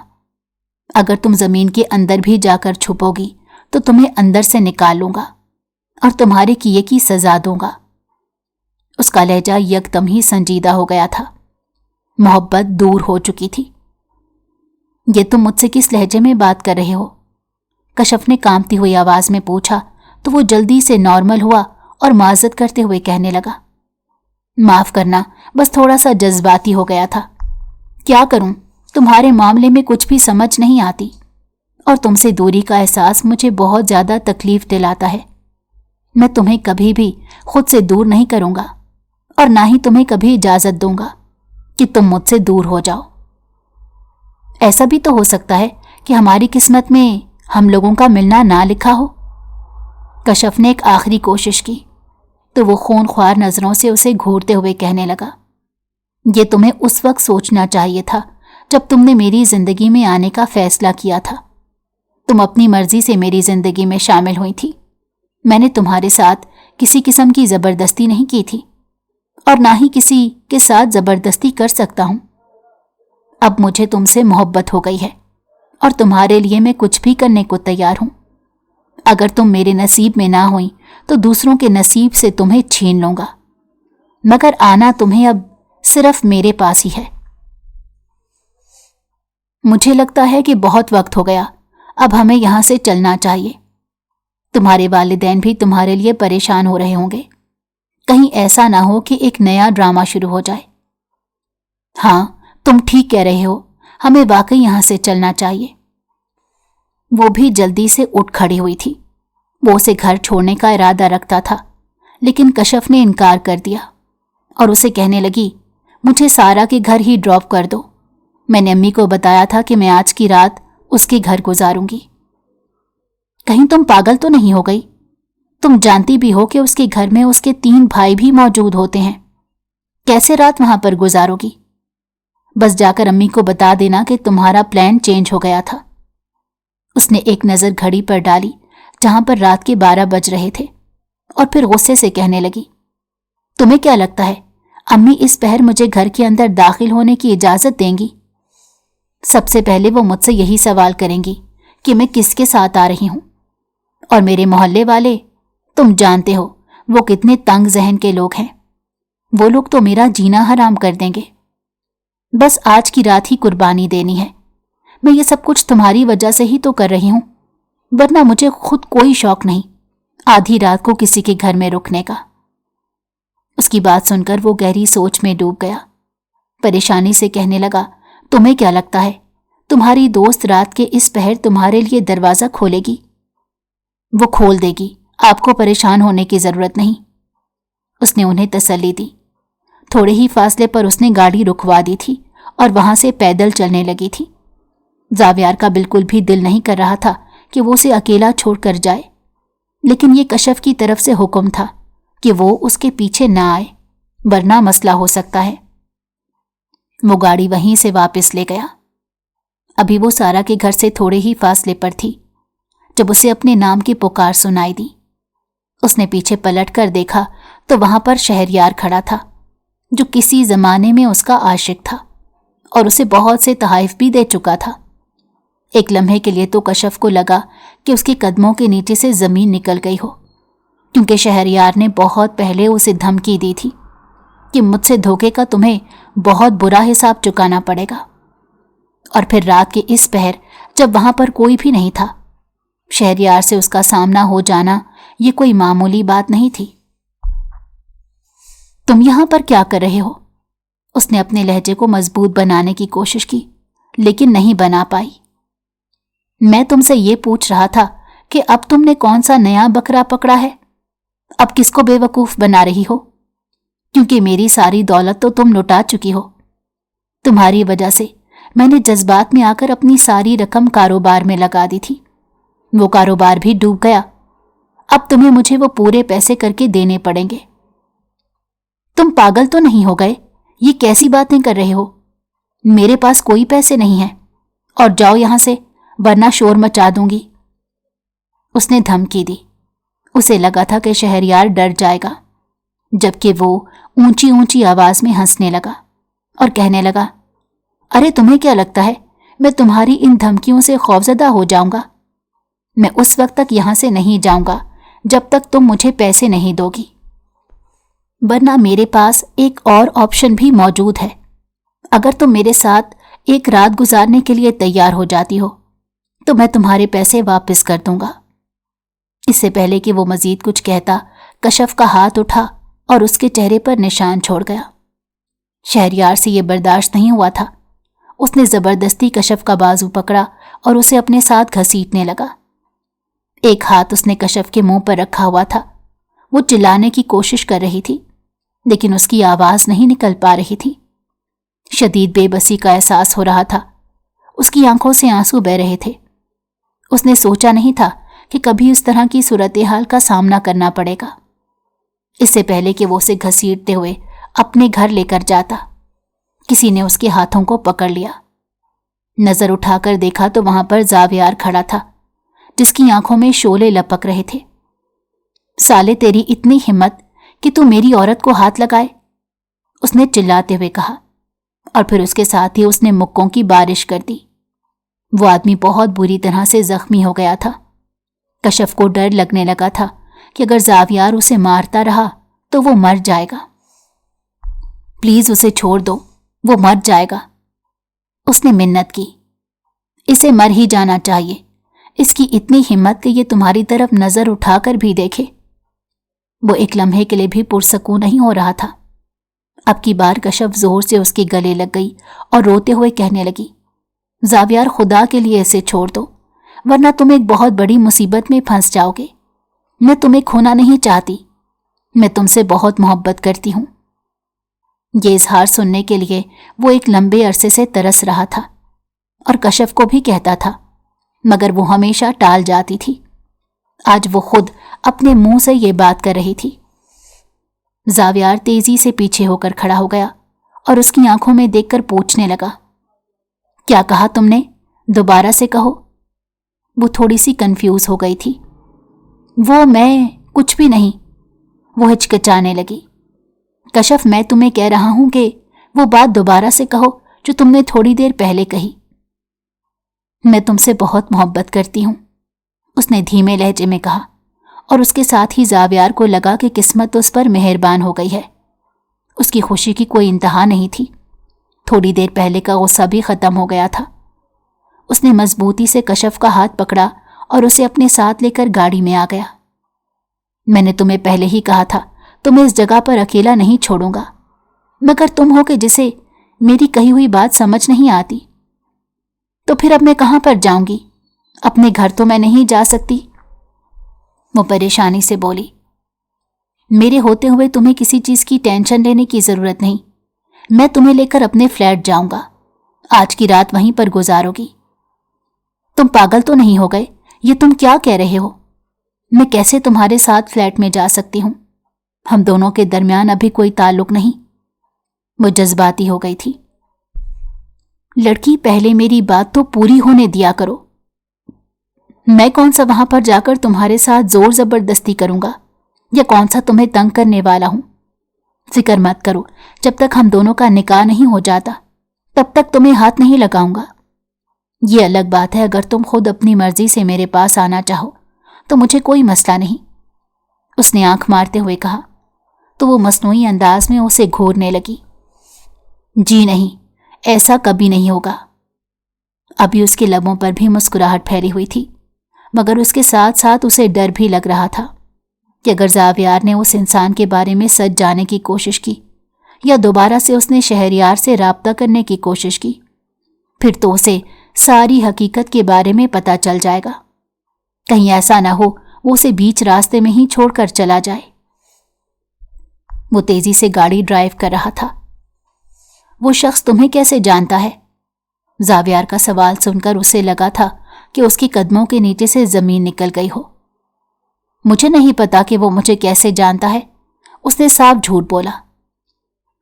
अगर तुम जमीन के अंदर भी जाकर छुपोगी तो तुम्हें अंदर से निकाल लूंगा और तुम्हारे किए की सजा दूंगा। उसका लहजा यकदम ही संजीदा हो गया था। मोहब्बत दूर हो चुकी थी। ये तुम मुझसे किस लहजे में बात कर रहे हो? कशफ ने कांपती हुई आवाज में पूछा तो वो जल्दी से नॉर्मल हुआ और माजरत करते हुए कहने लगा, माफ करना, बस थोड़ा सा जज्बाती हो गया था। क्या करूं, तुम्हारे मामले में कुछ भी समझ नहीं आती और तुमसे दूरी का एहसास मुझे बहुत ज्यादा तकलीफ दिलाता है। मैं तुम्हें कभी भी खुद से दूर नहीं करूंगा और ना ही तुम्हें कभी इजाजत दूंगा कि तुम मुझसे दूर हो जाओ। ऐसा भी तो हो सकता है कि हमारी किस्मत में हम लोगों का मिलना ना लिखा हो। कशफ ने एक आखिरी कोशिश की तो वो खूनख्वार नजरों से उसे घूरते हुए कहने लगा, ये तुम्हें उस वक्त सोचना चाहिए था जब तुमने मेरी जिंदगी में आने का फैसला किया था। तुम अपनी मर्जी से मेरी जिंदगी में शामिल हुई थी। मैंने तुम्हारे साथ किसी किस्म की जबरदस्ती नहीं की थी और ना ही किसी के साथ जबरदस्ती कर सकता हूं। अब मुझे तुमसे मोहब्बत हो गई है और तुम्हारे लिए मैं कुछ भी करने को तैयार हूं। अगर तुम मेरे नसीब में ना हुई तो दूसरों के नसीब से तुम्हें छीन लूंगा, मगर आना तुम्हें अब सिर्फ मेरे पास ही है। मुझे लगता है कि बहुत वक्त हो गया, अब हमें यहां से चलना चाहिए। तुम्हारे वालिदैन भी तुम्हारे लिए परेशान हो रहे होंगे, कहीं ऐसा ना हो कि एक नया ड्रामा शुरू हो जाए। हाँ, तुम ठीक कह रहे हो, हमें वाकई यहां से चलना चाहिए। वो भी जल्दी से उठ खड़ी हुई थी। वो उसे घर छोड़ने का इरादा रखता था, लेकिन कशफ ने इनकार कर दिया और उसे कहने लगी, मुझे सारा के घर ही ड्रॉप कर दो। मैंने अम्मी को बताया था कि मैं आज की रात उसके घर गुजारूंगी। कहीं तुम पागल तो नहीं हो गई? तुम जानती भी हो कि उसके घर में उसके 3 भाई भी मौजूद होते हैं। कैसे रात वहां पर गुजारोगी? बस जाकर अम्मी को बता देना कि तुम्हारा प्लान चेंज हो गया था। उसने एक नजर घड़ी पर डाली जहां पर रात के 12 बज रहे थे और फिर गुस्से से कहने लगी, तुम्हें क्या लगता है अम्मी इस पहर मुझे घर के अंदर दाखिल होने की इजाजत देंगी? सबसे पहले वो मुझसे यही सवाल करेंगी कि मैं किसके साथ आ रही हूं। और मेरे मोहल्ले वाले, तुम जानते हो वो कितने तंग जहन के लोग हैं। वो लोग तो मेरा जीना हराम कर देंगे। बस आज की रात ही कुर्बानी देनी है। मैं ये सब कुछ तुम्हारी वजह से ही तो कर रही हूं, वरना मुझे खुद कोई शौक नहीं आधी रात को किसी के घर में रुकने का। उसकी बात सुनकर वो गहरी सोच में डूब गया। परेशानी से कहने लगा, तुम्हें क्या लगता है तुम्हारी दोस्त रात के इस पहर तुम्हारे लिए दरवाजा खोलेगी? वो खोल देगी, आपको परेशान होने की जरूरत नहीं। उसने उन्हें तसल्ली दी। थोड़े ही फासले पर उसने गाड़ी रुकवा दी थी और वहां से पैदल चलने लगी थी। जावियार का बिल्कुल भी दिल नहीं कर रहा था कि वो उसे अकेला छोड़कर जाए, लेकिन ये कशफ की तरफ से हुक्म था कि वो उसके पीछे ना आए, वरना मसला हो सकता है। वो गाड़ी वहीं से वापस ले गया। अभी वो सारा के घर से थोड़े ही फासले पर थी जब उसे अपने नाम की पुकार सुनाई दी। उसने पीछे पलट कर देखा तो वहां पर शहरयार खड़ा था, जो किसी जमाने में उसका आशिक था और उसे बहुत से तहाइफ भी दे चुका था। एक लम्हे के लिए तो कशफ को लगा कि उसके कदमों के नीचे से जमीन निकल गई हो, क्योंकि शहरयार ने बहुत पहले उसे धमकी दी थी कि मुझसे धोखे का तुम्हें बहुत बुरा हिसाब चुकाना पड़ेगा। और फिर रात के इस पहर जब वहां पर कोई भी नहीं था, शहरयार से उसका सामना हो जाना ये कोई मामूली बात नहीं थी। तुम यहां पर क्या कर रहे हो? उसने अपने लहजे को मजबूत बनाने की कोशिश की, लेकिन नहीं बना पाई। मैं तुमसे ये पूछ रहा था कि अब तुमने कौन सा नया बकरा पकड़ा है? अब किसको बेवकूफ बना रही हो? क्योंकि मेरी सारी दौलत तो तुम लुटा चुकी हो। तुम्हारी वजह से मैंने जज्बात में आकर अपनी सारी रकम कारोबार में लगा दी थी। वो कारोबार भी डूब गया। अब तुम्हें मुझे वो पूरे पैसे करके देने पड़ेंगे। तुम पागल तो नहीं हो गए? ये कैसी बातें कर रहे हो? मेरे पास कोई पैसे नहीं है, और जाओ यहां से, वरना शोर मचा दूंगी। उसने धमकी दी। उसे लगा था कि शहरयार डर जाएगा, जबकि वो ऊंची ऊंची आवाज में हंसने लगा और कहने लगा, अरे तुम्हें क्या लगता है मैं तुम्हारी इन धमकियों से खौफजदा हो जाऊंगा? मैं उस वक्त तक यहां से नहीं जाऊंगा जब तक तुम मुझे पैसे नहीं दोगी, वरना मेरे पास एक और ऑप्शन भी मौजूद है। अगर तुम मेरे साथ एक रात गुजारने के लिए तैयार हो जाती हो तो मैं तुम्हारे पैसे वापस कर दूंगा। इससे पहले कि वो मजीद कुछ कहता, कशफ का हाथ उठा और उसके चेहरे पर निशान छोड़ गया। शहरयार से यह बर्दाश्त नहीं हुआ था। उसने जबरदस्ती कशफ का बाजू पकड़ा और उसे अपने साथ घसीटने लगा। एक हाथ उसने कशफ के मुंह पर रखा हुआ था। वो चिल्लाने की कोशिश कर रही थी, लेकिन उसकी आवाज नहीं निकल पा रही थी। शदीद बेबसी का एहसास हो रहा था। उसकी आंखों से आंसू बह रहे थे। उसने सोचा नहीं था कि कभी इस तरह की सूरत हाल का सामना करना पड़ेगा। इससे पहले कि वो उसे घसीटते हुए अपने घर लेकर जाता, किसी ने उसके हाथों को पकड़ लिया। नजर उठाकर देखा तो वहां पर जावियार खड़ा था, जिसकी आंखों में शोले लपक रहे थे। साले, तेरी इतनी हिम्मत कि तू मेरी औरत को हाथ लगाए, उसने चिल्लाते हुए कहा, और फिर उसके साथ ही उसने मुक्कों की बारिश कर दी। वो आदमी बहुत बुरी तरह से जख्मी हो गया था। کشف کو ڈر لگنے لگا تھا کہ اگر زاویار اسے مارتا رہا تو وہ مر جائے گا۔ پلیز اسے چھوڑ دو، وہ مر جائے گا۔ اس نے منت کی۔ اسے مر ہی جانا چاہیے، اس کی اتنی ہمت کہ یہ تمہاری طرف نظر اٹھا کر بھی دیکھے۔ وہ ایک لمحے کے لیے بھی پرسکون نہیں ہو رہا تھا۔ اب کی بار کشف زور سے اس کے گلے لگ گئی اور روتے ہوئے کہنے لگی، زاویار خدا کے لیے اسے چھوڑ دو، ورنہ تم ایک بہت بڑی مصیبت میں پھنس جاؤ گے۔ میں تمہیں کھونا نہیں چاہتی، میں تم سے بہت محبت کرتی ہوں۔ یہ اظہار سننے کے لیے وہ ایک لمبے عرصے سے ترس رہا تھا اور کشف کو بھی کہتا تھا، مگر وہ ہمیشہ ٹال جاتی تھی۔ آج وہ خود اپنے منہ سے یہ بات کر رہی تھی۔ زاویار تیزی سے پیچھے ہو کر کھڑا ہو گیا اور اس کی آنکھوں میں دیکھ کر پوچھنے لگا، کیا کہا تم نے؟ دوبارہ سے کہو۔ وہ تھوڑی سی کنفیوز ہو گئی تھی۔ میں کچھ بھی نہیں، وہ ہچکچانے لگی۔ کشف، میں تمہیں کہہ رہا ہوں کہ وہ بات دوبارہ سے کہو جو تم نے تھوڑی دیر پہلے کہی۔ میں تم سے بہت محبت کرتی ہوں، اس نے دھیمے لہجے میں کہا، اور اس کے ساتھ ہی زاویار کو لگا کہ قسمت اس پر مہربان ہو گئی ہے۔ اس کی خوشی کی کوئی انتہا نہیں تھی۔ تھوڑی دیر پہلے کا غصہ بھی ختم ہو گیا تھا۔ اس نے مضبوطی سے کشف کا ہاتھ پکڑا اور اسے اپنے ساتھ لے کر گاڑی میں آ گیا۔ میں نے تمہیں پہلے ہی کہا تھا تمہیں اس جگہ پر اکیلا نہیں چھوڑوں گا، مگر تم ہو کہ جسے میری کہی ہوئی بات سمجھ نہیں آتی۔ تو پھر اب میں کہاں پر جاؤں گی؟ اپنے گھر تو میں نہیں جا سکتی۔ وہ پریشانی سے بولی، میرے ہوتے ہوئے تمہیں کسی چیز کی ٹینشن لینے کی ضرورت نہیں۔ میں تمہیں لے کر اپنے فلیٹ جاؤں گا، آج کی رات وہیں پر گزارو گی۔ تم پاگل تو نہیں ہو گئے؟ یہ تم کیا کہہ رہے ہو؟ میں کیسے تمہارے ساتھ فلیٹ میں جا سکتی ہوں؟ ہم دونوں کے درمیان ابھی کوئی تعلق نہیں۔ وہ جذباتی ہو گئی تھی۔ لڑکی، پہلے میری بات تو پوری ہونے دیا کرو۔ میں کون سا وہاں پر جا کر تمہارے ساتھ زور زبردستی کروں گا، یا کون سا تمہیں تنگ کرنے والا ہوں؟ فکر مت کرو، جب تک ہم دونوں کا نکاح نہیں ہو جاتا تب تک تمہیں ہاتھ نہیں لگاؤں گا۔ یہ الگ بات ہے، اگر تم خود اپنی مرضی سے میرے پاس آنا چاہو تو مجھے کوئی مسئلہ نہیں، اس نے آنکھ مارتے ہوئے کہا۔ تو وہ مصنوعی انداز میں اسے گھورنے لگی۔ جی نہیں، ایسا کبھی نہیں ہوگا۔ ابھی اس کے لبوں پر بھی مسکراہٹ پھیلی ہوئی تھی، مگر اس کے ساتھ ساتھ اسے ڈر بھی لگ رہا تھا کہ اگر زاویار نے اس انسان کے بارے میں سچ جاننے کی کوشش کی، یا دوبارہ سے اس نے شہریار سے رابطہ کرنے کی کوشش کی، پھر تو اسے ساری حقیقت کے بارے میں پتہ چل جائے گا۔ کہیں ایسا نہ ہو وہ اسے بیچ راستے میں ہی چھوڑ کر چلا جائے۔ وہ تیزی سے گاڑی ڈرائیو کر رہا تھا۔ وہ شخص تمہیں کیسے جانتا ہے؟ زاویار کا سوال سن کر اسے لگا تھا کہ اس کے قدموں کے نیچے سے زمین نکل گئی ہو۔ مجھے نہیں پتا کہ وہ مجھے کیسے جانتا ہے، اس نے صاف جھوٹ بولا۔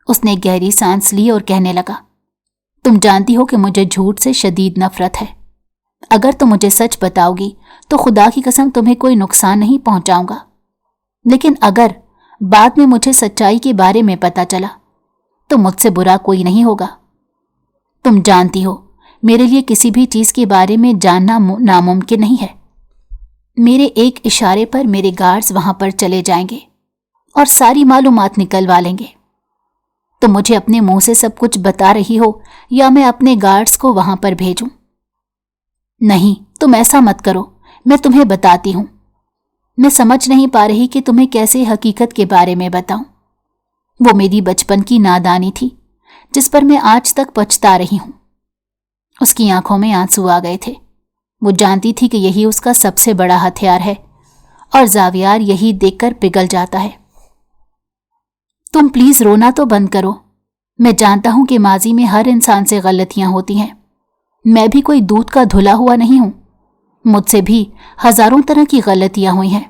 اس نے گہری سانس لی اور کہنے لگا، تم جانتی ہو کہ مجھے جھوٹ سے شدید نفرت ہے۔ اگر تم مجھے سچ بتاؤ گی تو خدا کی قسم تمہیں کوئی نقصان نہیں پہنچاؤں گا، لیکن اگر بعد میں مجھے سچائی کے بارے میں پتہ چلا تو مجھ سے برا کوئی نہیں ہوگا۔ تم جانتی ہو میرے لیے کسی بھی چیز کے بارے میں جاننا ناممکن نہیں ہے۔ میرے ایک اشارے پر میرے گارڈز وہاں پر چلے جائیں گے اور ساری معلومات نکلوا لیں گے۔ تم مجھے اپنے منہ سے سب کچھ بتا رہی ہو یا میں اپنے گارڈز کو وہاں پر بھیجوں؟ نہیں، تم ایسا مت کرو، میں تمہیں بتاتی ہوں۔ میں سمجھ نہیں پا رہی کہ تمہیں کیسے حقیقت کے بارے میں بتاؤں۔ وہ میری بچپن کی نادانی تھی جس پر میں آج تک پچھتا رہی ہوں۔ اس کی آنکھوں میں آنسو آ گئے تھے۔ وہ جانتی تھی کہ یہی اس کا سب سے بڑا ہتھیار ہے اور زاویار یہی دیکھ کر پگھل جاتا ہے۔ تم پلیز رونا تو بند کرو۔ میں جانتا ہوں کہ ماضی میں ہر انسان سے غلطیاں ہوتی ہیں، میں بھی کوئی دودھ کا دھلا ہوا نہیں ہوں، مجھ سے بھی ہزاروں طرح کی غلطیاں ہوئی ہیں۔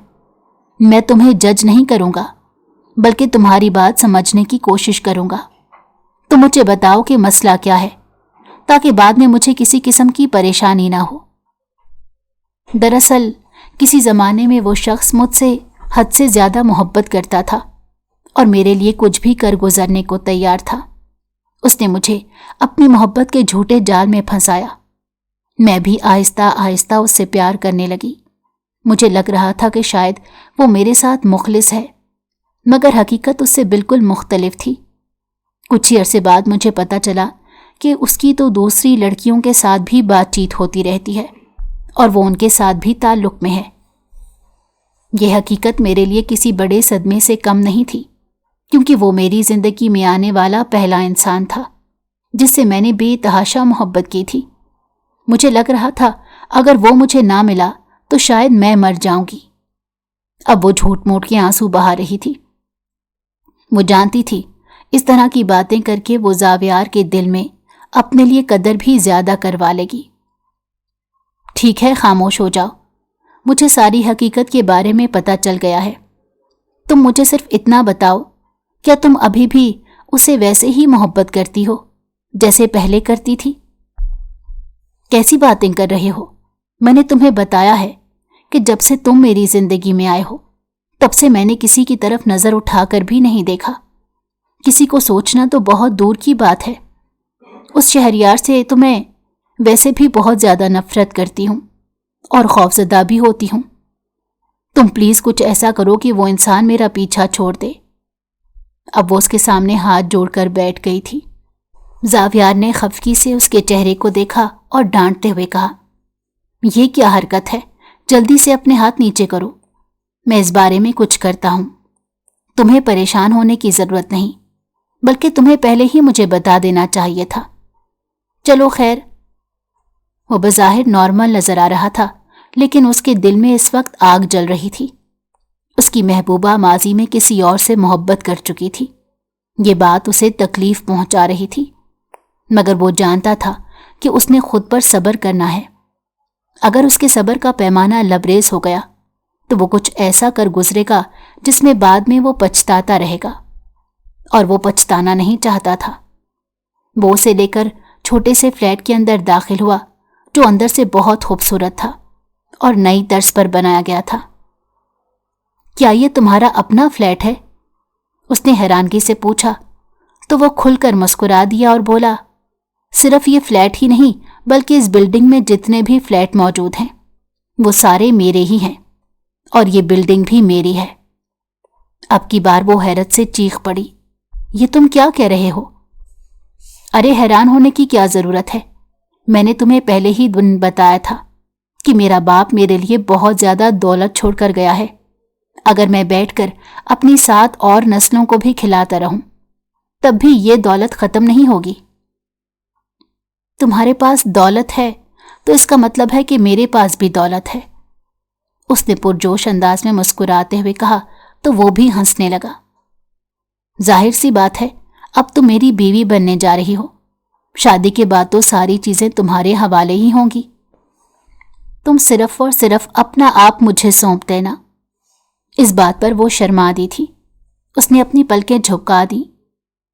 میں تمہیں جج نہیں کروں گا، بلکہ تمہاری بات سمجھنے کی کوشش کروں گا۔ تو مجھے بتاؤ کہ مسئلہ کیا ہے، تاکہ بعد میں مجھے کسی قسم کی پریشانی نہ ہو۔ دراصل کسی زمانے میں وہ شخص مجھ سے حد سے زیادہ محبت کرتا تھا اور میرے لیے کچھ بھی کر گزرنے کو تیار تھا۔ اس نے مجھے اپنی محبت کے جھوٹے جال میں پھنسایا۔ میں بھی آہستہ آہستہ اس سے پیار کرنے لگی، मुझे लग रहा था कि शायद वो मेरे साथ मुखलिस है, मगर हकीकत उससे बिल्कुल मुख्तलिफ थी। कुछ ही अरसे बाद मुझे पता चला कि उसकी तो दूसरी लड़कियों के साथ भी बातचीत होती रहती है और वो उनके साथ भी ताल्लुक में है। यह हकीकत मेरे लिए किसी बड़े सदमे से कम नहीं थी, क्योंकि वो मेरी जिंदगी में आने वाला पहला इंसान था जिससे मैंने बेतहाशा मोहब्बत की थी। मुझे लग रहा था अगर वो मुझे ना मिला तो शायद मैं मर जाऊंगी। अब वो झूठ मूठ के आंसू बहा रही थी। वो जानती थी इस तरह की बातें करके वो ज़ावियार के दिल में अपने लिए कदर भी ज्यादा करवा लेगी। ठीक है, खामोश हो जाओ, मुझे सारी हकीकत के बारे में पता चल गया है। तुम मुझे सिर्फ इतना बताओ, क्या तुम अभी भी उसे वैसे ही मोहब्बत करती हो जैसे पहले करती थी? कैसी बातें कर रहे हो? मैंने तुम्हें बताया है कि जब से तुम मेरी जिंदगी में आए हो तब से मैंने किसी की तरफ नजर उठाकर भी नहीं देखा। किसी को सोचना तो बहुत दूर की बात है। उस शहरियार से तो मैं वैसे भी बहुत ज्यादा नफरत करती हूँ और खौफजदा भी होती हूँ। तुम प्लीज कुछ ऐसा करो कि वो इंसान मेरा पीछा छोड़ दे। अब वो उसके सामने हाथ जोड़कर बैठ गई थी। ज़ावियार ने खफगी से उसके चेहरे को देखा और डांटते हुए कहा, ये क्या हरकत है? जल्दी से अपने हाथ नीचे करो, मैं इस बारे में कुछ करता हूं। तुम्हें परेशान होने की जरूरत नहीं, बल्कि तुम्हें पहले ही मुझे बता देना चाहिए था। चलो खैर। वो बज़ाहिर नॉर्मल नजर आ रहा था, लेकिन उसके दिल में इस वक्त आग जल रही थी। उसकी महबूबा माजी में किसी और से मोहब्बत कर चुकी थी। ये बात उसे तकलीफ पहुंचा रही थी, मगर वो जानता था कि उसने खुद पर सब्र करना है। अगर उसके सब्र का पैमाना लबरेज हो गया तो वो कुछ ऐसा कर गुजरेगा जिसमें बाद में वो पछताता रहेगा, और वो पछताना नहीं चाहता था। वो उसे लेकर छोटे से फ्लैट के अंदर दाखिल हुआ, जो अंदर से बहुत खूबसूरत था और नई तर्ज पर बनाया गया था। क्या ये तुम्हारा अपना फ्लैट है? उसने हैरानगी से पूछा, तो वो खुलकर मुस्कुरा दिया और बोला, सिर्फ ये फ्लैट ही नहीं बल्कि इस बिल्डिंग में जितने भी फ्लैट मौजूद हैं वो सारे मेरे ही हैं, और ये बिल्डिंग भी मेरी है। अब की बार वो हैरत से चीख पड़ी, ये तुम क्या कह रहे हो? अरे हैरान होने की क्या जरूरत है? मैंने तुम्हें पहले ही दिन बताया था कि मेरा बाप मेरे लिए बहुत ज्यादा दौलत छोड़कर गया है। अगर मैं बैठकर अपनी 7 और नस्लों को भी खिलाता रहूं तब भी ये दौलत खत्म नहीं होगी। तुम्हारे पास दौलत है तो इसका मतलब है कि मेरे पास भी दौलत है, उसने पुरजोश अंदाज में मुस्कुराते हुए कहा तो वो भी हंसने लगा। जाहिर सी बात है, अब तुम मेरी बीवी बनने जा रही हो। शादी के बाद तो सारी चीजें तुम्हारे हवाले ही होंगी। तुम सिर्फ और सिर्फ अपना आप मुझे सौंप देना। इस बात पर वो शर्मा दी थी। उसने अपनी पलकें झुका दी।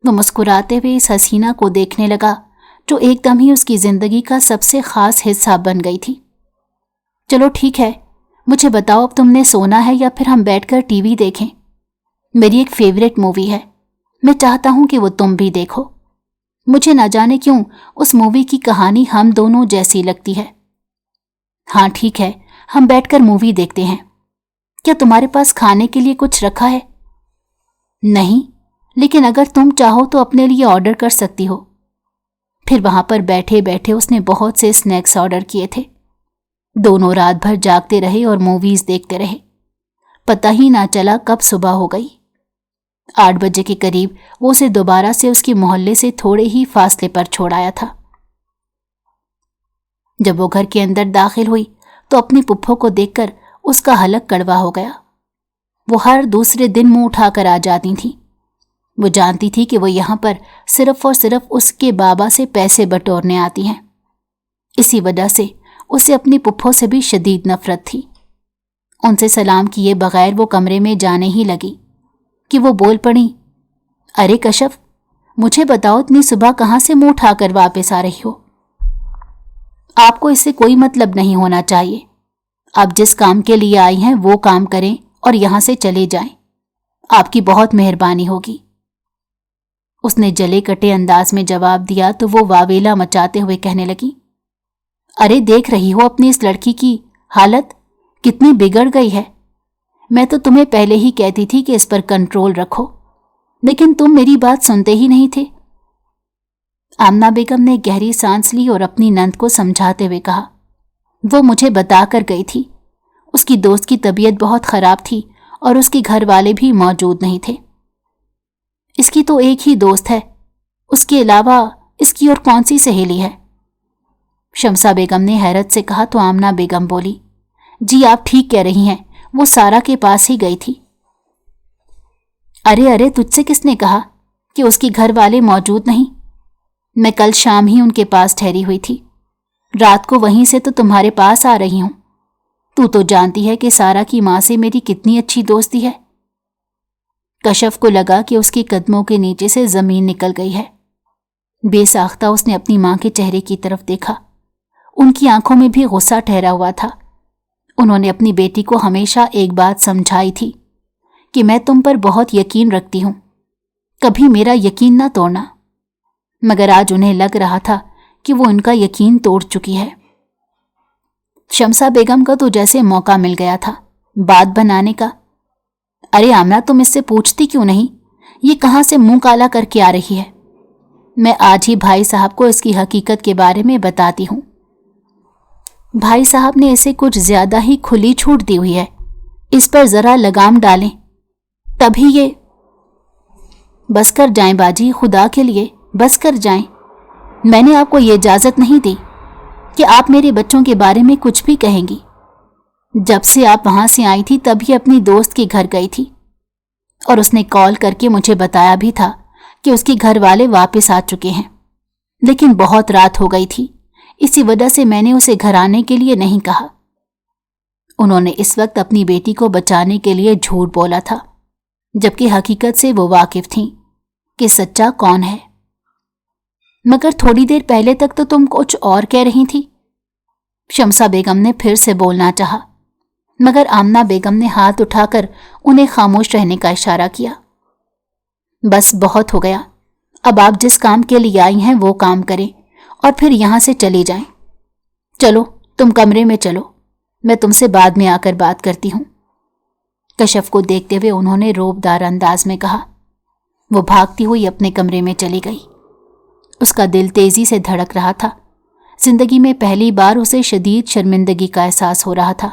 वो मुस्कुराते हुए इस हसीना को देखने लगा जो एकदम ही उसकी जिंदगी का सबसे खास हिस्सा बन गई थी। चलो ठीक है, मुझे बताओ अब तुमने सोना है या फिर हम बैठकर टीवी देखें? मेरी एक फेवरेट मूवी है, मैं चाहता हूं कि वो तुम भी देखो। मुझे ना जाने क्यों उस मूवी की कहानी हम दोनों जैसी लगती है। हाँ ठीक है, हम बैठकर मूवी देखते हैं। क्या तुम्हारे पास खाने के लिए कुछ रखा है? नहीं, लेकिन अगर तुम चाहो तो अपने लिए ऑर्डर कर सकती हो। फिर वहां पर बैठे बैठे उसने बहुत से स्नैक्स ऑर्डर किए थे। दोनों रात भर जागते रहे और मूवीज देखते रहे। पता ही ना चला कब सुबह हो गई। 8 बजे के करीब वो उसे दोबारा से उसके मोहल्ले से थोड़े ही फासले पर छोड़ आया था। जब वो घर के अंदर दाखिल हुई तो अपनी पुप्पो को देखकर उसका हलक कड़वा हो गया। वो हर दूसरे दिन मुंह उठाकर आ जाती थी। वो जानती थी कि वो यहाँ पर सिर्फ और सिर्फ उसके बाबा से पैसे बटोरने आती हैं। इसी वजह से उसे अपनी पुप्पो से भी शदीद नफरत थी। उनसे सलाम किए बगैर वो कमरे में जाने ही लगी कि वो बोल पड़ी, अरे कशफ, मुझे बताओ इतनी सुबह कहाँ से मुंह उठाकर वापस आ रही हो? आपको इससे कोई मतलब नहीं होना चाहिए। आप जिस काम के लिए आई हैं वो काम करें और यहां से चले जाएं। आपकी बहुत मेहरबानी होगी। उसने जले कटे अंदाज में जवाब दिया तो वो वावेला मचाते हुए कहने लगी, अरे देख रही हो अपनी इस लड़की की हालत, कितनी बिगड़ गई है। मैं तो तुम्हें पहले ही कहती थी कि इस पर कंट्रोल रखो, लेकिन तुम मेरी बात सुनते ही नहीं थे। आमना बेगम ने गहरी सांस ली और अपनी नंद को समझाते हुए कहा, वो मुझे बता कर गई थी। उसकी दोस्त की तबीयत बहुत खराब थी और उसके घर वाले भी मौजूद नहीं थे। इसकी तो एक ही दोस्त है, उसके अलावा इसकी और कौन सी सहेली है? शमसा बेगम ने हैरत से कहा तो आमना बेगम बोली, जी आप ठीक कह रही हैं, वो सारा के पास ही गई थी। अरे अरे, तुझसे किसने कहा कि उसके घर वाले मौजूद नहीं? मैं कल शाम ही उनके पास ठहरी हुई थी, रात को वहीं से तो तुम्हारे पास आ रही हूं। तू तो जानती है कि सारा की मां से मेरी कितनी अच्छी दोस्ती है। कशफ को लगा कि उसके कदमों के नीचे से जमीन निकल गई है। बेसाख्ता उसने अपनी मां के चेहरे की तरफ देखा। उनकी आंखों में भी गुस्सा ठहरा हुआ था। उन्होंने अपनी बेटी को हमेशा एक बात समझाई थी कि मैं तुम पर बहुत यकीन रखती हूं, कभी मेरा यकीन ना तोड़ना। मगर आज उन्हें लग रहा था कि वो उनका यकीन तोड़ चुकी है। शमसा बेगम का तो जैसे मौका मिल गया था बात बनाने का। अरे आमना, तुम इससे पूछती क्यों नहीं? ये कहां से मुंह काला करके आ रही है? मैं आज ही भाई साहब को इसकी हकीकत के बारे में बताती हूं। भाई साहब ने इसे कुछ ज्यादा ही खुली छूट दी हुई है, इस पर जरा लगाम डालें तभी ये। बस कर जाएं बाजी, खुदा के लिए बस कर जाएं। मैंने आपको ये इजाजत नहीं दी कि आप मेरे बच्चों के बारे में कुछ भी कहेंगी। जब से आप वहां से आई थी तभी अपनी दोस्त के घर गई थी और उसने कॉल करके मुझे बताया भी था कि उसके घर वाले वापस आ चुके हैं, लेकिन बहुत रात हो गई थी, इसी वजह से मैंने उसे घर आने के लिए नहीं कहा। उन्होंने इस वक्त अपनी बेटी को बचाने के लिए झूठ बोला था, जबकि हकीकत से वो वाकिफ थीं कि सच्चा कौन है। मगर थोड़ी देर पहले तक तो तुम कुछ और कह रही थी। शमसा बेगम ने फिर से बोलना चाहा, मगर आमना बेगम ने हाथ उठाकर उन्हें खामोश रहने का इशारा किया। बस बहुत हो गया, अब आप जिस काम के लिए आई हैं वो काम करें और फिर यहां से चली जाएं। चलो तुम कमरे में चलो, मैं तुमसे बाद में आकर बात करती हूं। कशफ को देखते हुए उन्होंने रोबदार अंदाज में कहा। वो भागती हुई अपने कमरे में चली गई। उसका दिल तेजी से धड़क रहा था। जिंदगी में पहली बार उसे शदीद शर्मिंदगी का एहसास हो रहा था।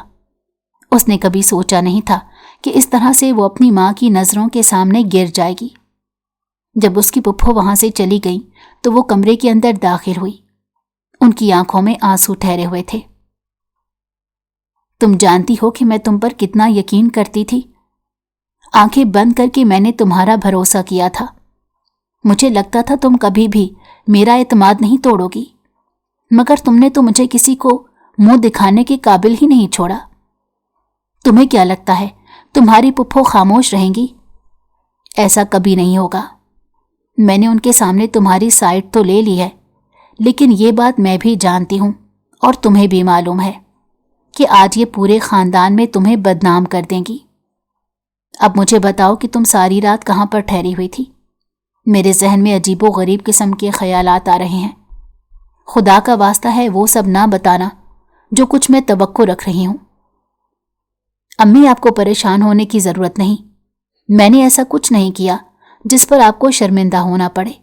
उसने कभी सोचा नहीं था कि इस तरह से वो अपनी मां की नजरों के सामने गिर जाएगी। जब उसकी पुप्पो वहां से चली गई तो वो कमरे के अंदर दाखिल हुई। उनकी आंखों में आंसू ठहरे हुए थे। तुम जानती हो कि मैं तुम पर कितना यकीन करती थी। आंखें बंद करके मैंने तुम्हारा भरोसा किया था। मुझे लगता था तुम कभी भी मेरा एतमाद नहीं तोड़ोगी, मगर तुमने तो मुझे किसी को मुंह दिखाने के काबिल ही नहीं छोड़ा। तुम्हें क्या लगता है तुम्हारी पुप्पो खामोश रहेंगी? ऐसा कभी नहीं होगा। मैंने उनके सामने तुम्हारी साइड तो ले ली है, लेकिन ये बात मैं भी जानती हूं और तुम्हें भी मालूम है कि आज ये पूरे खानदान में तुम्हें बदनाम कर देंगी। अब मुझे बताओ कि तुम सारी रात कहां पर ठहरी हुई थी? मेरे जहन में अजीबो गरीब किस्म के ख्यालात आ रहे हैं। खुदा का वास्ता है वो सब ना बताना जो कुछ मैं तवक्को रख रही हूं। अम्मी, आपको परेशान होने की जरूरत नहीं। मैंने ऐसा कुछ नहीं किया जिस पर आपको शर्मिंदा होना पड़े,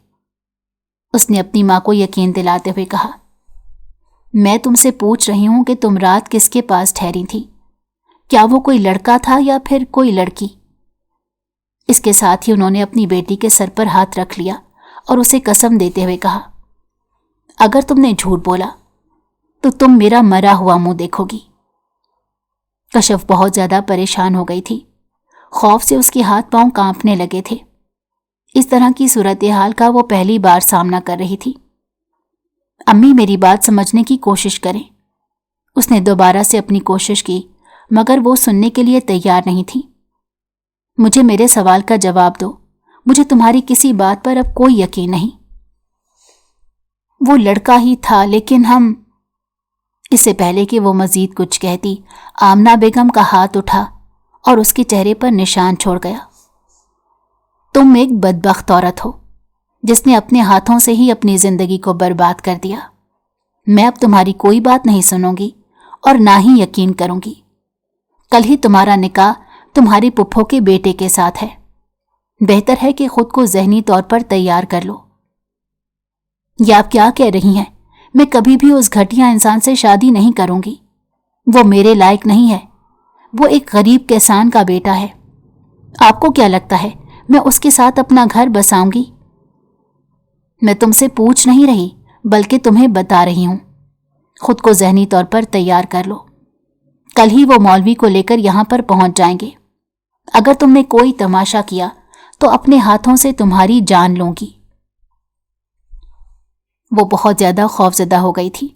उसने अपनी मां को यकीन दिलाते हुए कहा। मैं तुमसे पूछ रही हूं कि तुम रात किसके पास ठहरी थी? क्या वो कोई लड़का था या फिर कोई लड़की? इसके साथ ही उन्होंने अपनी बेटी के सर पर हाथ रख लिया और उसे कसम देते हुए कहा, अगर तुमने झूठ बोला तो तुम मेरा मरा हुआ मुंह देखोगी। कशफ बहुत ज्यादा परेशान हो गई थी। खौफ से उसके हाथ पांव कांपने लगे थे। इस तरह की सूरत हाल का वो पहली बार सामना कर रही थी। अम्मी, मेरी बात समझने की कोशिश करें। उसने दोबारा से अपनी कोशिश की, मगर वो सुनने के लिए तैयार नहीं थी। मुझे मेरे सवाल का जवाब दो। मुझे तुम्हारी किसी बात पर अब कोई यकीन नहीं। वो लड़का ही था, लेकिन हम। इससे पहले कि वो मजीद कुछ कहती, आमना बेगम का हाथ उठा और उसके चेहरे पर निशान छोड़ गया। तुम एक बदबख्त औरत हो जिसने अपने हाथों से ही अपनी जिंदगी को बर्बाद कर दिया। मैं अब तुम्हारी कोई बात नहीं सुनूंगी और ना ही यकीन करूंगी। कल ही तुम्हारा निकाह तुम्हारी पुप्पो के बेटे के साथ है। बेहतर है कि खुद को ज़हनी तौर पर तैयार कर लो। ये आप क्या कह रही हैं? मैं कभी भी उस घटिया इंसान से शादी नहीं करूंगी। वो मेरे लायक नहीं है। वो एक गरीब किसान का बेटा है। आपको क्या लगता है मैं उसके साथ अपना घर बसाऊंगी? मैं तुमसे पूछ नहीं रही बल्कि तुम्हें बता रही हूं। खुद को ज़हनी तौर पर तैयार कर लो। कल ही वो मौलवी को लेकर यहां पर पहुंच जाएंगे। अगर तुमने कोई तमाशा किया तो अपने हाथों से तुम्हारी जान लूंगी। वो बहुत ज्यादा खौफजदा हो गई थी।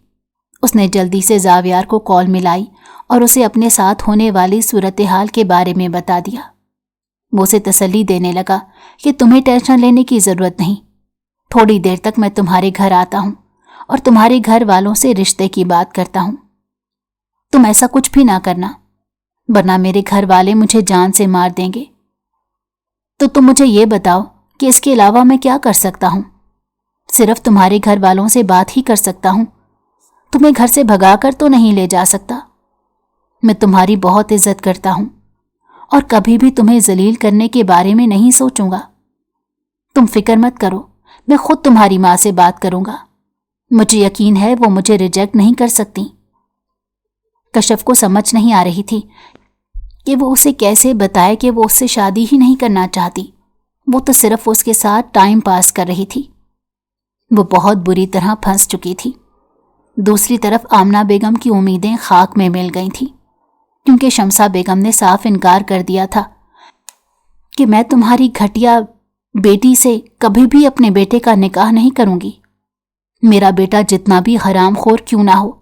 उसने जल्दी से जावियार को कॉल मिलाई और उसे अपने साथ होने वाली सूरत हाल के बारे में बता दिया। वो उसे तसल्ली देने लगा कि तुम्हें टेंशन लेने की जरूरत नहीं। थोड़ी देर तक मैं तुम्हारे घर आता हूं और तुम्हारे घर वालों से रिश्ते की बात करता हूं। तुम ऐसा कुछ भी ना करना, वरना मेरे घर वाले मुझे जान से मार देंगे। तो तुम मुझे ये बताओ कि इसके अलावा मैं क्या कर सकता हूं? सिर्फ तुम्हारे घर वालों से बात ही कर सकता हूं। तुम्हें घर से भगाकर तो नहीं ले जा सकता। मैं तुम्हारी बहुत इज्जत करता हूं और कभी भी तुम्हें जलील करने के बारे में नहीं सोचूंगा। तुम फिक्र मत करो, मैं खुद तुम्हारी माँ से बात करूंगा। मुझे यकीन है वो मुझे रिजेक्ट नहीं कर सकती। कशफ को समझ नहीं आ रही थी कि वो उसे कैसे बताए कि वो उससे शादी ही नहीं करना चाहती। वो तो सिर्फ उसके साथ टाइम पास कर रही थी। वो बहुत बुरी तरह फंस चुकी थी। दूसरी तरफ आमना बेगम की उम्मीदें खाक में मिल गई थीं, क्योंकि शमसा बेगम ने साफ इनकार कर दिया था कि मैं तुम्हारी घटिया बेटी से कभी भी अपने बेटे का निकाह नहीं करूंगी। मेरा बेटा जितना भी हरामखोर क्यों ना हो,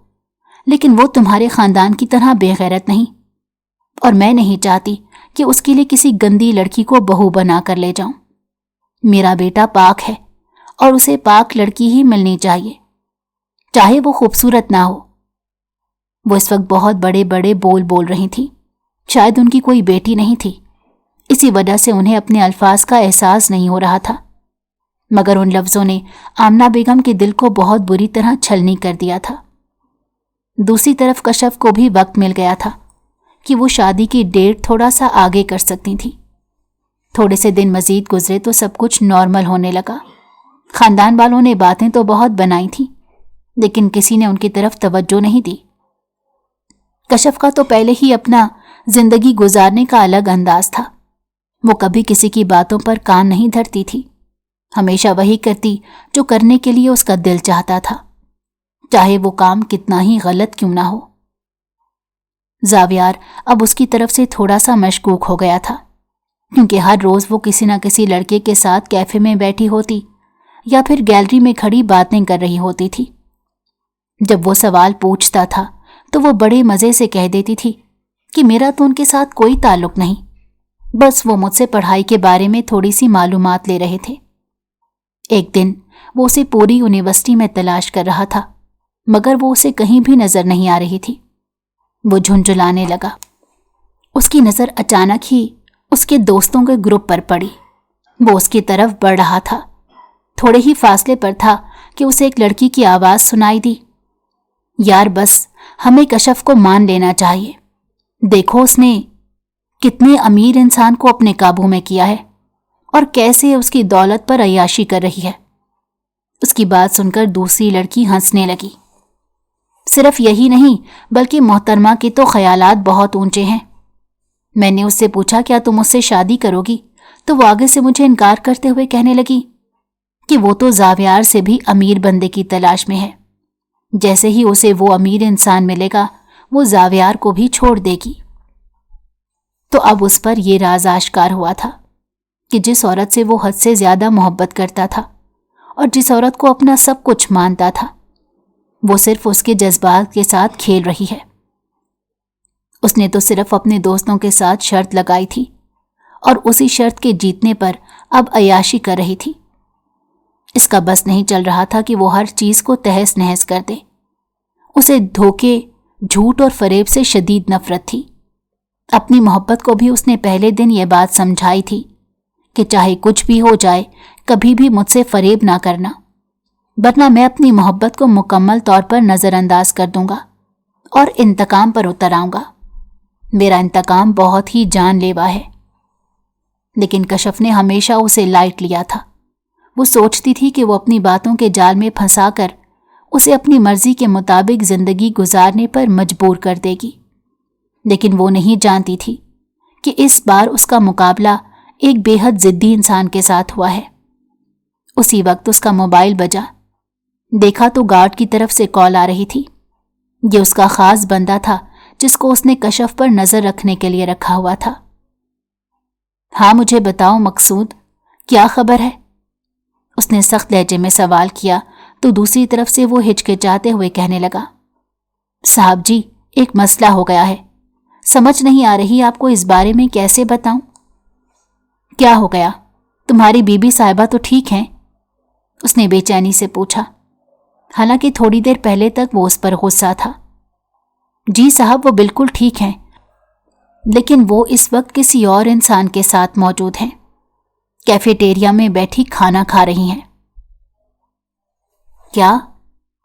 लेकिन वो तुम्हारे खानदान की तरह बेगैरत नहीं, और मैं नहीं चाहती कि उसके लिए किसी गंदी लड़की को बहू बना कर ले जाऊं। मेरा बेटा पाक है और उसे पाक लड़की ही मिलनी चाहिए, चाहे वो खूबसूरत ना हो। वो इस वक्त बहुत बड़े बड़े बोल रही थी। शायद उनकी कोई बेटी नहीं थी, इसी वजह से उन्हें अपने अल्फाज का एहसास नहीं हो रहा था, मगर उन लफ्जों ने आमना बेगम के दिल को बहुत बुरी तरह छलनी कर दिया था। दूसरी तरफ कशफ को भी वक्त मिल गया था कि वो शादी की डेट थोड़ा सा आगे कर सकती थी। थोड़े से दिन मजीद गुजरे तो सब कुछ नॉर्मल होने लगा। खानदान वालों ने बातें तो बहुत बनाई थी, लेकिन किसी ने उनकी तरफ तवज्जो नहीं दी। कशफ का तो पहले ही अपना जिंदगी गुजारने का अलग अंदाज था। वो कभी किसी की बातों पर कान नहीं धरती थी। हमेशा वही करती जो करने के लिए उसका दिल चाहता था, चाहे वो काम कितना ही गलत क्यों ना हो। जावियार अब उसकी तरफ से थोड़ा सा मशकूक हो गया था, क्योंकि हर रोज वो किसी न किसी लड़के के साथ कैफे में बैठी होती या फिर गैलरी में खड़ी बातें कर रही होती थी। जब वो सवाल पूछता था तो वो बड़े मजे से कह देती थी कि मेरा तो उनके साथ कोई ताल्लुक नहीं, बस वो मुझसे पढ़ाई के बारे में थोड़ी सी मालूमात ले रहे थे। एक दिन वो उसे पूरी यूनिवर्सिटी में तलाश कर रहा था, मगर वो उसे कहीं भी नजर नहीं आ रही थी। वो झुंझुलाने लगा। उसकी नजर अचानक ही उसके दोस्तों के ग्रुप पर पड़ी। वो उसकी तरफ बढ़ रहा था। थोड़े ही फासले पर था कि उसे एक लड़की की आवाज सुनाई दी। यार बस हमें कशफ को मान लेना चाहिए। देखो उसने कितने अमीर इंसान को अपने काबू में किया है और कैसे उसकी दौलत पर अय्याशी कर रही है। उसकी बात सुनकर दूसरी लड़की हंसने लगी। सिर्फ यही नहीं बल्कि मोहतरमा के तो ख्यालात बहुत ऊंचे हैं। मैंने उससे पूछा क्या तुम उससे शादी करोगी, तो वो आगे से मुझे इनकार करते हुए कहने लगी कि वो तो जावियार से भी अमीर बंदे की तलाश में है। जैसे ही उसे वो अमीर इंसान मिलेगा वो जावियार को भी छोड़ देगी। तो अब उस पर यह राज आश्कार हुआ था कि जिस औरत से वो हद से ज्यादा मोहब्बत करता था और जिस औरत को अपना सब कुछ मानता था, वो सिर्फ उसके जज्बात के साथ खेल रही है। उसने तो सिर्फ अपने दोस्तों के साथ शर्त लगाई थी और उसी शर्त के जीतने पर अब अय्याशी कर रही थी। इसका बस नहीं चल रहा था कि वो हर चीज को तहस नहस कर दे। उसे धोखे, झूठ और फरेब से शदीद नफरत थी। अपनी मोहब्बत को भी उसने पहले दिन ये बात समझाई थी कि चाहे कुछ भी हो जाए कभी भी मुझसे फरेब ना करना, वरना मैं अपनी मोहब्बत को मुकम्मल तौर पर नज़रअंदाज कर दूंगा और इंतकाम पर उतर आऊंगा। मेरा इंतकाम बहुत ही जानलेवा है। लेकिन कशफ ने हमेशा उसे लाइट लिया था। वो सोचती थी कि वो अपनी बातों के जाल में फंसाकर उसे अपनी मर्जी के मुताबिक जिंदगी गुजारने पर मजबूर कर देगी। लेकिन वो नहीं जानती थी कि इस बार उसका मुकाबला एक बेहद जिद्दी इंसान के साथ हुआ है। उसी वक्त उसका मोबाइल बजा। देखा तो गार्ड की तरफ से कॉल आ रही थी। ये उसका खास बंदा था जिसको उसने कशफ पर नजर रखने के लिए रखा हुआ था। हाँ, मुझे बताओ मकसूद, क्या खबर है? उसने सख्त लहजे में सवाल किया तो दूसरी तरफ से वो हिचकिचाते हुए कहने लगा, साहब जी, एक मसला हो गया है। समझ नहीं आ रही आपको इस बारे में कैसे बताऊं। क्या हो गया? तुम्हारी बीबी साहिबा तो ठीक हैं? उसने बेचैनी से पूछा। हालांकि थोड़ी देर पहले तक वो उस पर गुस्सा था। जी साहब, वो बिल्कुल ठीक हैं, लेकिन वो इस वक्त किसी और इंसान के साथ मौजूद हैं। कैफेटेरिया में बैठी खाना खा रही हैं। क्या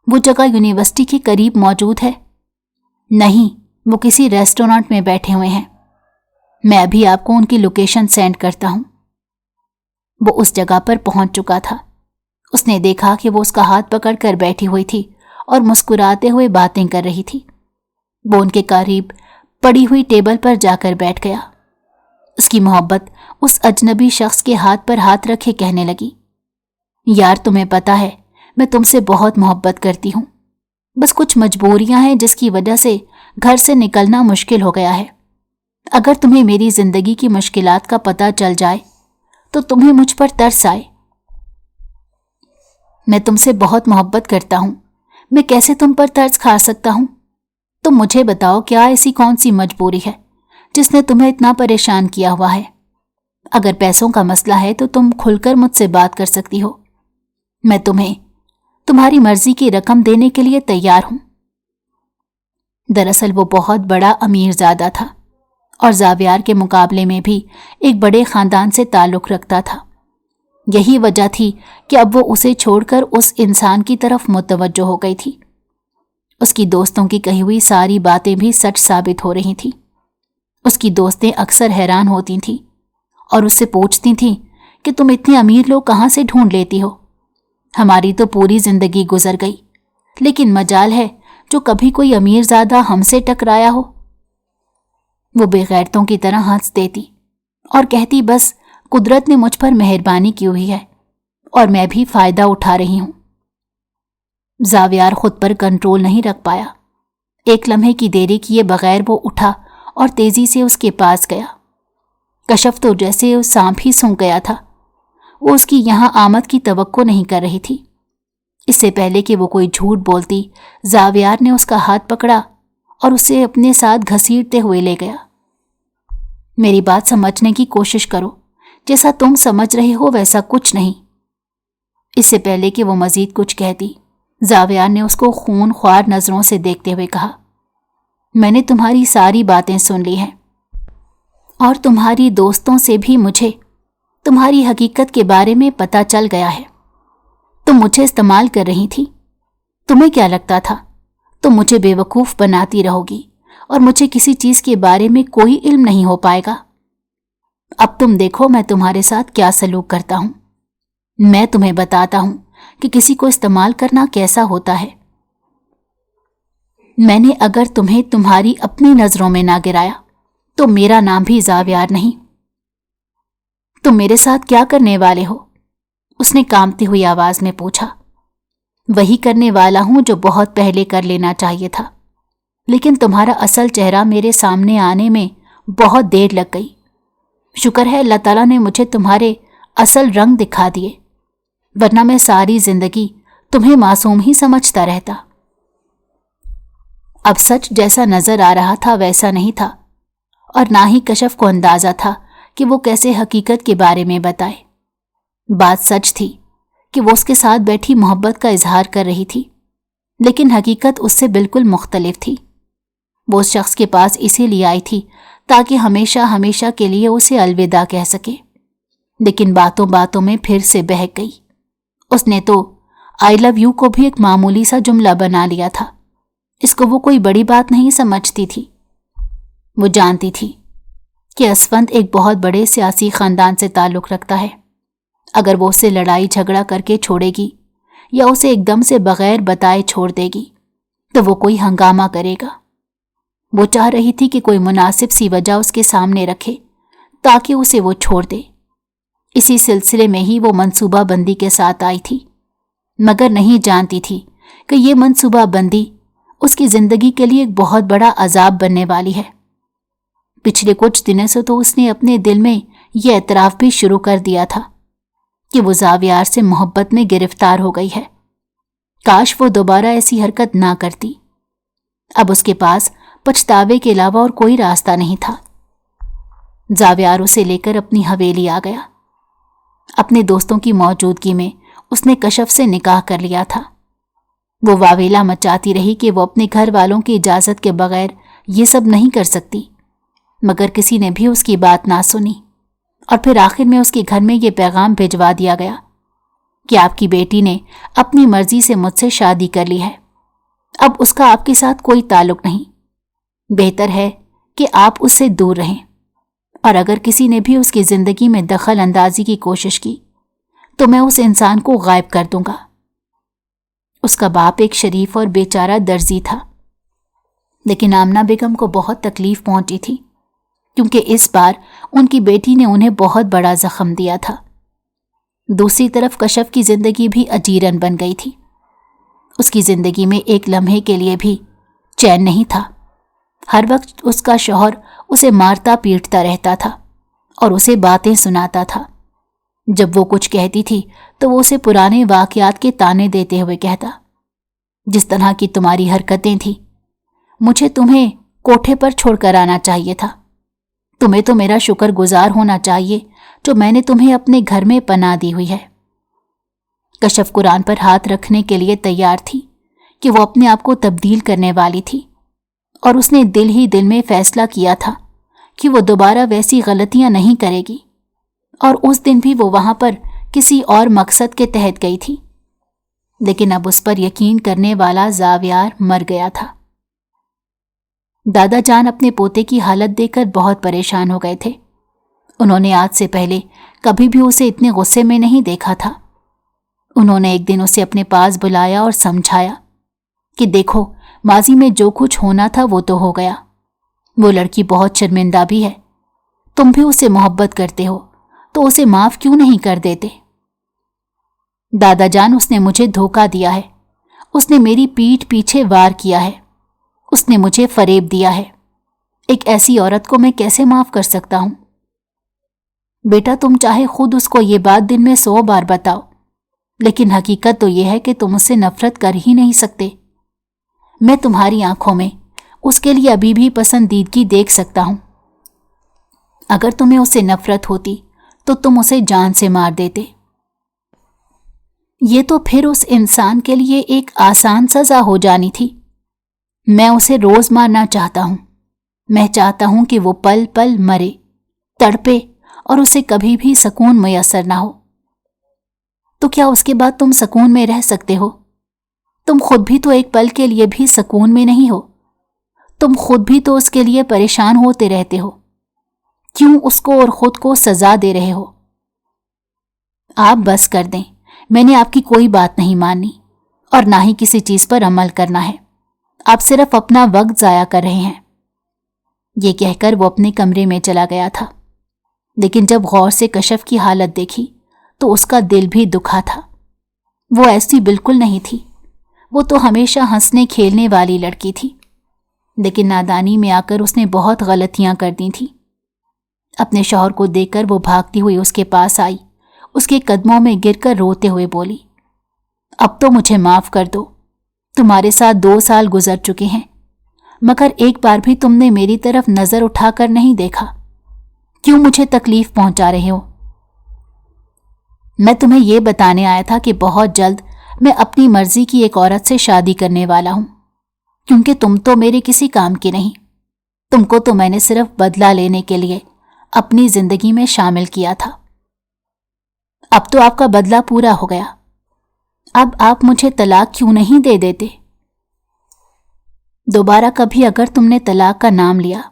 वो जगह यूनिवर्सिटी के करीब मौजूद है? नहीं, वो किसी रेस्टोरेंट में बैठे हुए हैं। मैं अभी आपको उनकी लोकेशन सेंड करता हूं। वो उस जगह पर पहुंच चुका था। उसने देखा कि वो उसका हाथ पकड़कर बैठी हुई थी और मुस्कुराते हुए बातें कर रही थी। वो उनके करीब पड़ी हुई टेबल पर जाकर बैठ गया। उसकी मोहब्बत उस अजनबी शख्स के हाथ पर हाथ रखे कहने लगी, यार तुम्हें पता है मैं तुमसे बहुत मोहब्बत करती हूं। बस कुछ मजबूरियां हैं जिसकी वजह से घर से निकलना मुश्किल हो गया है। अगर तुम्हें मेरी जिंदगी की मुश्किलात का पता चल जाए तो तुम्हें मुझ पर तरस आए। मैं तुमसे बहुत मोहब्बत करता हूं, मैं कैसे तुम पर तरस खा सकता हूं? तुम मुझे बताओ, क्या ऐसी कौन सी मजबूरी है जिसने तुम्हें इतना परेशान किया हुआ है? अगर पैसों का मसला है तो तुम खुलकर मुझसे बात कर सकती हो। मैं तुम्हें तुम्हारी मर्जी की रकम देने के लिए तैयार हूं। दरअसल वो बहुत बड़ा अमीरजादा था और जावियार के मुकाबले में भी एक बड़े खानदान से ताल्लुक रखता था। यही वजह थी कि अब वो उसे छोड़कर उस इंसान की तरफ मुतवज्जो हो गई थी। उसकी दोस्तों की कही हुई सारी बातें भी सच साबित हो रही थीं। उसकी दोस्तें अक्सर हैरान होती थीं और उससे पूछती थीं कि तुम इतने अमीर लोग कहाँ से ढूंढ लेती हो? हमारी तो पूरी जिंदगी गुजर गई, लेकिन मजाल है जो कभी कोई अमीरजादा हमसे टकराया हो। वो बेगैरतों की तरह हंस देती और कहती, बस कुदरत ने मुझ पर मेहरबानी की हुई है और मैं भी फायदा उठा रही हूं। जावियार खुद पर कंट्रोल नहीं रख पाया। एक लम्हे की देरी किए बगैर वो उठा और तेजी से उसके पास गया। कशफ तो जैसे सांप ही सूंघ गया था। वो उसकी यहां आमद की तवक्को नहीं कर रही थी। इससे पहले कि वो कोई झूठ बोलती, जावियार ने उसका हाथ पकड़ा और उसे अपने साथ घसीटते हुए ले गया। मेरी बात समझने की कोशिश करो, जैसा तुम समझ रहे हो वैसा कुछ नहीं। इससे पहले कि वो मजीद कुछ कहती, जावियार ने उसको खून ख्वार नजरों से देखते हुए कहा, मैंने तुम्हारी सारी बातें सुन ली हैं और तुम्हारी दोस्तों से भी मुझे तुम्हारी हकीकत के बारे में पता चल गया है। तुम मुझे इस्तेमाल कर रही थी। तुम्हें क्या लगता था तुम मुझे बेवकूफ़ बनाती रहोगी और मुझे किसी चीज़ के बारे में कोई इल्म नहीं हो पाएगा? अब तुम देखो मैं तुम्हारे साथ क्या सलूक करता हूं। मैं तुम्हें बताता हूं कि किसी को इस्तेमाल करना कैसा होता है। मैंने अगर तुम्हें तुम्हारी अपनी नजरों में ना गिराया तो मेरा नाम भी जावियार नहीं। तुम मेरे साथ क्या करने वाले हो? उसने कांपती हुई आवाज में पूछा। वही करने वाला हूं जो बहुत पहले कर लेना चाहिए था, लेकिन तुम्हारा असल चेहरा मेरे सामने आने में बहुत देर लग गई। शुक्र है अल्लाह ताला ने मुझे तुम्हारे असल रंग दिखा दिए, वरना मैं सारी जिंदगी तुम्हें मासूम ही समझता रहता। अब सच जैसा नजर आ रहा था वैसा नहीं था और ना ही कशफ को अंदाजा था कि वो कैसे हकीकत के बारे में बताए। बात सच थी कि वो उसके साथ बैठी मोहब्बत का इजहार कर रही थी, लेकिन हकीकत उससे बिल्कुल मुख्तलिफ थी। वो उस शख्स के पास इसीलिए आई थी ताकि हमेशा हमेशा के लिए उसे अलविदा कह सके, लेकिन बातों बातों में फिर से बहक गई। उसने तो आई लव यू को भी एक मामूली सा जुमला बना लिया था। इसको वो कोई बड़ी बात नहीं समझती थी। वो जानती थी कि असफंद एक बहुत बड़े सियासी खानदान से ताल्लुक़ रखता है। अगर वो उसे लड़ाई झगड़ा करके छोड़ेगी या उसे एकदम से बगैर बताए छोड़ देगी तो वो कोई हंगामा करेगा। वो चाह रही थी कि कोई मुनासिब सी वजह उसके सामने रखे ताकि उसे वो छोड़ दे। इसी सिलसिले में ही वो मंसूबा बंदी के साथ आई थी, मगर नहीं जानती थी कि ये मंसूबा बंदी उसकी ज़िंदगी के लिए एक बहुत बड़ा अजाब बनने वाली है। पिछले कुछ दिनों से तो उसने अपने दिल में यह एतराफ़ भी शुरू कर दिया था कि वो ज़ावियार से मोहब्बत में गिरफ्तार हो गई है। काश वो दोबारा ऐसी हरकत ना करती। अब उसके पास पछतावे के अलावा और कोई रास्ता नहीं था। ज़ावियार उसे लेकर अपनी हवेली आ गया। अपने दोस्तों की मौजूदगी में उसने कशफ से निकाह कर लिया था। वो वावेला मचाती रही कि वो अपने घर वालों की इजाज़त के बगैर ये सब नहीं कर सकती, मगर किसी ने भी उसकी बात ना सुनी और फिर आखिर में उसके घर में ये पैगाम भिजवा दिया गया कि आपकी बेटी ने अपनी मर्जी से मुझसे शादी कर ली है। अब उसका आपके साथ कोई ताल्लुक नहीं। बेहतर है कि आप उससे दूर रहें, और अगर किसी ने भी उसकी ज़िंदगी में दखल अंदाजी की कोशिश की तो मैं उस इंसान को गायब कर दूंगा। उसका बाप एक शरीफ और बेचारा दर्जी था, लेकिन आमना बेगम को बहुत तकलीफ पहुंची थी क्योंकि इस बार उनकी बेटी ने उन्हें बहुत बड़ा जख्म दिया था। दूसरी तरफ कशफ की जिंदगी भी अजीरन बन गई थी। उसकी जिंदगी में एक लम्हे के लिए भी चैन नहीं था। हर वक्त उसका शौहर उसे मारता पीटता रहता था और उसे बातें सुनाता था। जब वो कुछ कहती थी तो वो उसे पुराने वाकयात के ताने देते हुए कहता, जिस तरह की तुम्हारी हरकतें थी, मुझे तुम्हें कोठे पर छोड़कर आना चाहिए था। तुम्हें तो मेरा शुक्रगुजार होना चाहिए जो मैंने तुम्हें अपने घर में पनाह दी हुई है। कशफ कुरान पर हाथ रखने के लिए तैयार थी कि वो अपने आप को तब्दील करने वाली थी, और उसने दिल ही दिल में फैसला किया था कि वो दोबारा वैसी गलतियां नहीं करेगी। और उस दिन भी वो वहां पर किसी और मकसद के तहत गई थी, लेकिन अब उस पर यकीन करने वाला ज़ावियार मर गया था। दादा जान अपने पोते की हालत देखकर बहुत परेशान हो गए थे। उन्होंने आज से पहले कभी भी उसे इतने गुस्से में नहीं देखा था। उन्होंने एक दिन उसे अपने पास बुलाया और समझाया कि देखो, माजी में जो कुछ होना था वो तो हो गया। वो लड़की बहुत शर्मिंदा भी है। तुम भी उससे मोहब्बत करते हो तो उसे माफ क्यों नहीं कर देते? दादा जान, उसने मुझे धोखा दिया है। उसने मेरी पीठ पीछे वार किया है। उसने मुझे फरेब दिया है। एक ऐसी औरत को मैं कैसे माफ कर सकता हूं? बेटा, तुम चाहे खुद उसको ये बात दिन में 100 बार बताओ, लेकिन हकीकत तो यह है कि तुम उससे नफरत कर ही नहीं सकते। मैं तुम्हारी आंखों में उसके लिए अभी भी पसंदीदगी देख सकता हूं। अगर तुम्हें उससे नफरत होती तो तुम उसे जान से मार देते। ये तो फिर उस इंसान के लिए एक आसान सजा हो जानी थी। मैं उसे रोज मारना चाहता हूं। मैं चाहता हूं कि वो पल पल मरे, तड़पे और उसे कभी भी सुकून मुयस्सर ना हो। तो क्या उसके बाद तुम सुकून में रह सकते हो? तुम खुद भी तो एक पल के लिए भी सुकून में नहीं हो। तुम खुद भी तो उसके लिए परेशान होते रहते हो। क्यों उसको और खुद को सजा दे रहे हो? आप बस कर दें। मैंने आपकी कोई बात नहीं मानी और ना ही किसी चीज पर अमल करना है। आप सिर्फ अपना वक्त जाया कर रहे हैं। ये कहकर वो अपने कमरे में चला गया था, लेकिन जब गौर से कशफ की हालत देखी तो उसका दिल भी दुखा था। वो ऐसी बिल्कुल नहीं थी। वो तो हमेशा हंसने खेलने वाली लड़की थी, लेकिन नादानी में आकर उसने बहुत गलतियां कर दी थी। अपने शौहर को देखकर वो भागती हुई उसके पास आई, उसके कदमों में गिरकर रोते हुए बोली, अब तो मुझे माफ कर दो। तुम्हारे साथ 2 साल गुजर चुके हैं, मगर एक बार भी तुमने मेरी तरफ नजर उठाकर नहीं देखा। क्यों मुझे तकलीफ पहुंचा रहे हो? मैं तुम्हें यह बताने आया था कि बहुत जल्द मैं अपनी मर्जी की एक औरत से शादी करने वाला हूं, क्योंकि तुम तो मेरे किसी काम की नहीं। तुमको तो मैंने सिर्फ बदला लेने के लिए अपनी जिंदगी में शामिल किया था। अब तो आपका बदला पूरा हो गया। अब आप मुझे तलाक क्यों नहीं दे देते? दोबारा कभी अगर तुमने तलाक का नाम लिया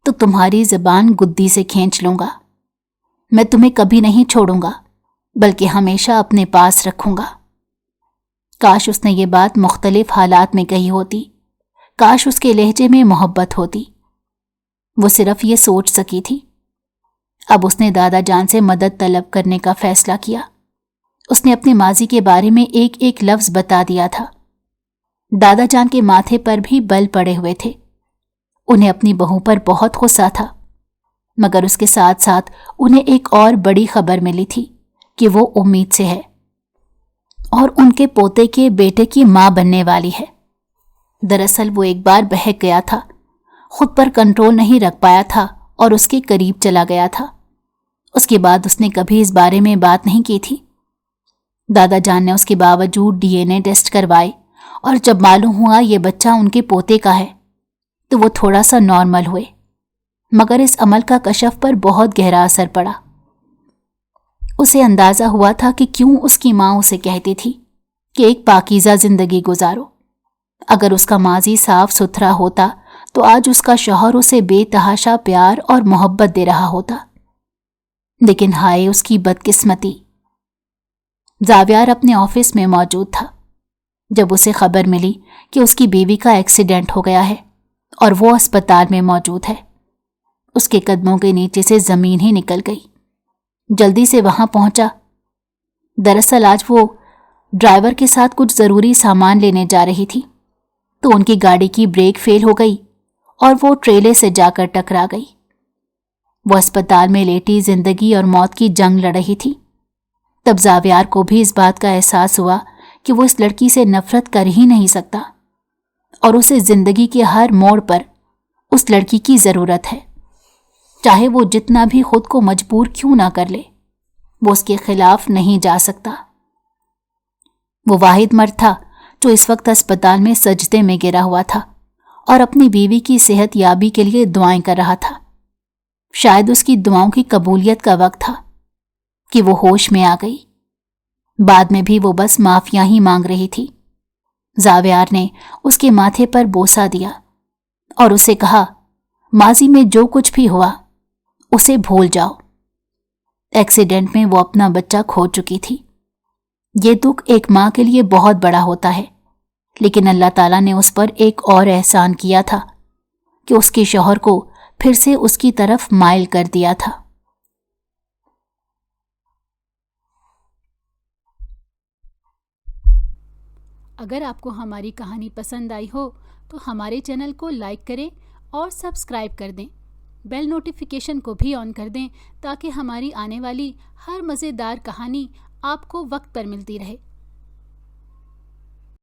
तो तुम्हारी ज़बान गुद्दी से खींच लूँगा। मैं तुम्हें कभी नहीं छोड़ूंगा, बल्कि हमेशा अपने पास रखूंगा। काश उसने ये बात मुख्तलिफ हालात में कही होती, काश उसके लहजे में मोहब्बत होती। वो सिर्फ ये सोच सकी थी। अब उसने दादा जान से मदद तलब करने का फैसला किया। उसने अपने माजी के बारे में एक एक लफ्ज़ बता दिया था। दादा जान के माथे पर भी बल पड़े हुए थे। उन्हें अपनी बहू पर बहुत गुस्सा था, मगर उसके साथ साथ उन्हें एक और बड़ी खबर मिली थी कि वो उम्मीद से है और उनके पोते के बेटे की माँ बनने वाली है। दरअसल वो एक बार बहक गया था, खुद पर कंट्रोल नहीं रख पाया था और उसके करीब चला गया था। उसके बाद उसने कभी इस बारे में बात नहीं की थी। दादा जान ने उसके बावजूद डीएनए टेस्ट करवाए और जब मालूम हुआ ये बच्चा उनके पोते का है तो वो थोड़ा सा नॉर्मल हुए, मगर इस अमल का कशफ पर बहुत गहरा असर पड़ा। उसे अंदाजा हुआ था कि क्यों उसकी माँ उसे कहती थी कि एक पाकीज़ा जिंदगी गुजारो। अगर उसका माजी साफ सुथरा होता तो आज उसका शौहर उसे बेतहाशा प्यार और मोहब्बत दे रहा होता। लेकिन हाय उसकी बदकिस्मती। जावियार अपने ऑफिस में मौजूद था जब उसे खबर मिली कि उसकी बीवी का एक्सीडेंट हो गया है और वो अस्पताल में मौजूद है। उसके कदमों के नीचे से जमीन ही निकल गई। जल्दी से वहां पहुंचा। दरअसल आज वो ड्राइवर के साथ कुछ जरूरी सामान लेने जा रही थी तो उनकी गाड़ी की ब्रेक फेल हो गई और वो ट्रेले से जाकर टकरा गई। वो अस्पताल में लेटी जिंदगी और मौत की जंग लड़ रही थी। तब जावियार को भी इस बात का एहसास हुआ कि वो इस लड़की से नफरत कर ही नहीं सकता और उसे जिंदगी के हर मोड़ पर उस लड़की की जरूरत है। चाहे वो जितना भी खुद को मजबूर क्यों ना कर ले, वो उसके खिलाफ नहीं जा सकता। वो वाहिद मर्द था जो इस वक्त अस्पताल में सजदे में गिरा हुआ था और अपनी बीवी की सेहत याबी के लिए दुआएं कर रहा था। शायद उसकी दुआओं की कबूलियत का वक्त था कि वो होश में आ गई। बाद में भी वो बस माफिया ही मांग रही थी। जावियार ने उसके माथे पर बोसा दिया और उसे कहा, माजी में जो कुछ भी हुआ उसे भूल जाओ। एक्सीडेंट में वो अपना बच्चा खो चुकी थी। ये दुख एक माँ के लिए बहुत बड़ा होता है, लेकिन अल्लाह ताला ने उस पर एक और एहसान किया था कि उसके शौहर को फिर से उसकी तरफ माइल कर दिया था। अगर आपको हमारी कहानी पसंद आई हो तो हमारे चैनल को लाइक करें और सब्सक्राइब कर दें। बेल नोटिफिकेशन को भी ऑन कर दें ताकि हमारी आने वाली हर मज़ेदार कहानी आपको वक्त पर मिलती रहे।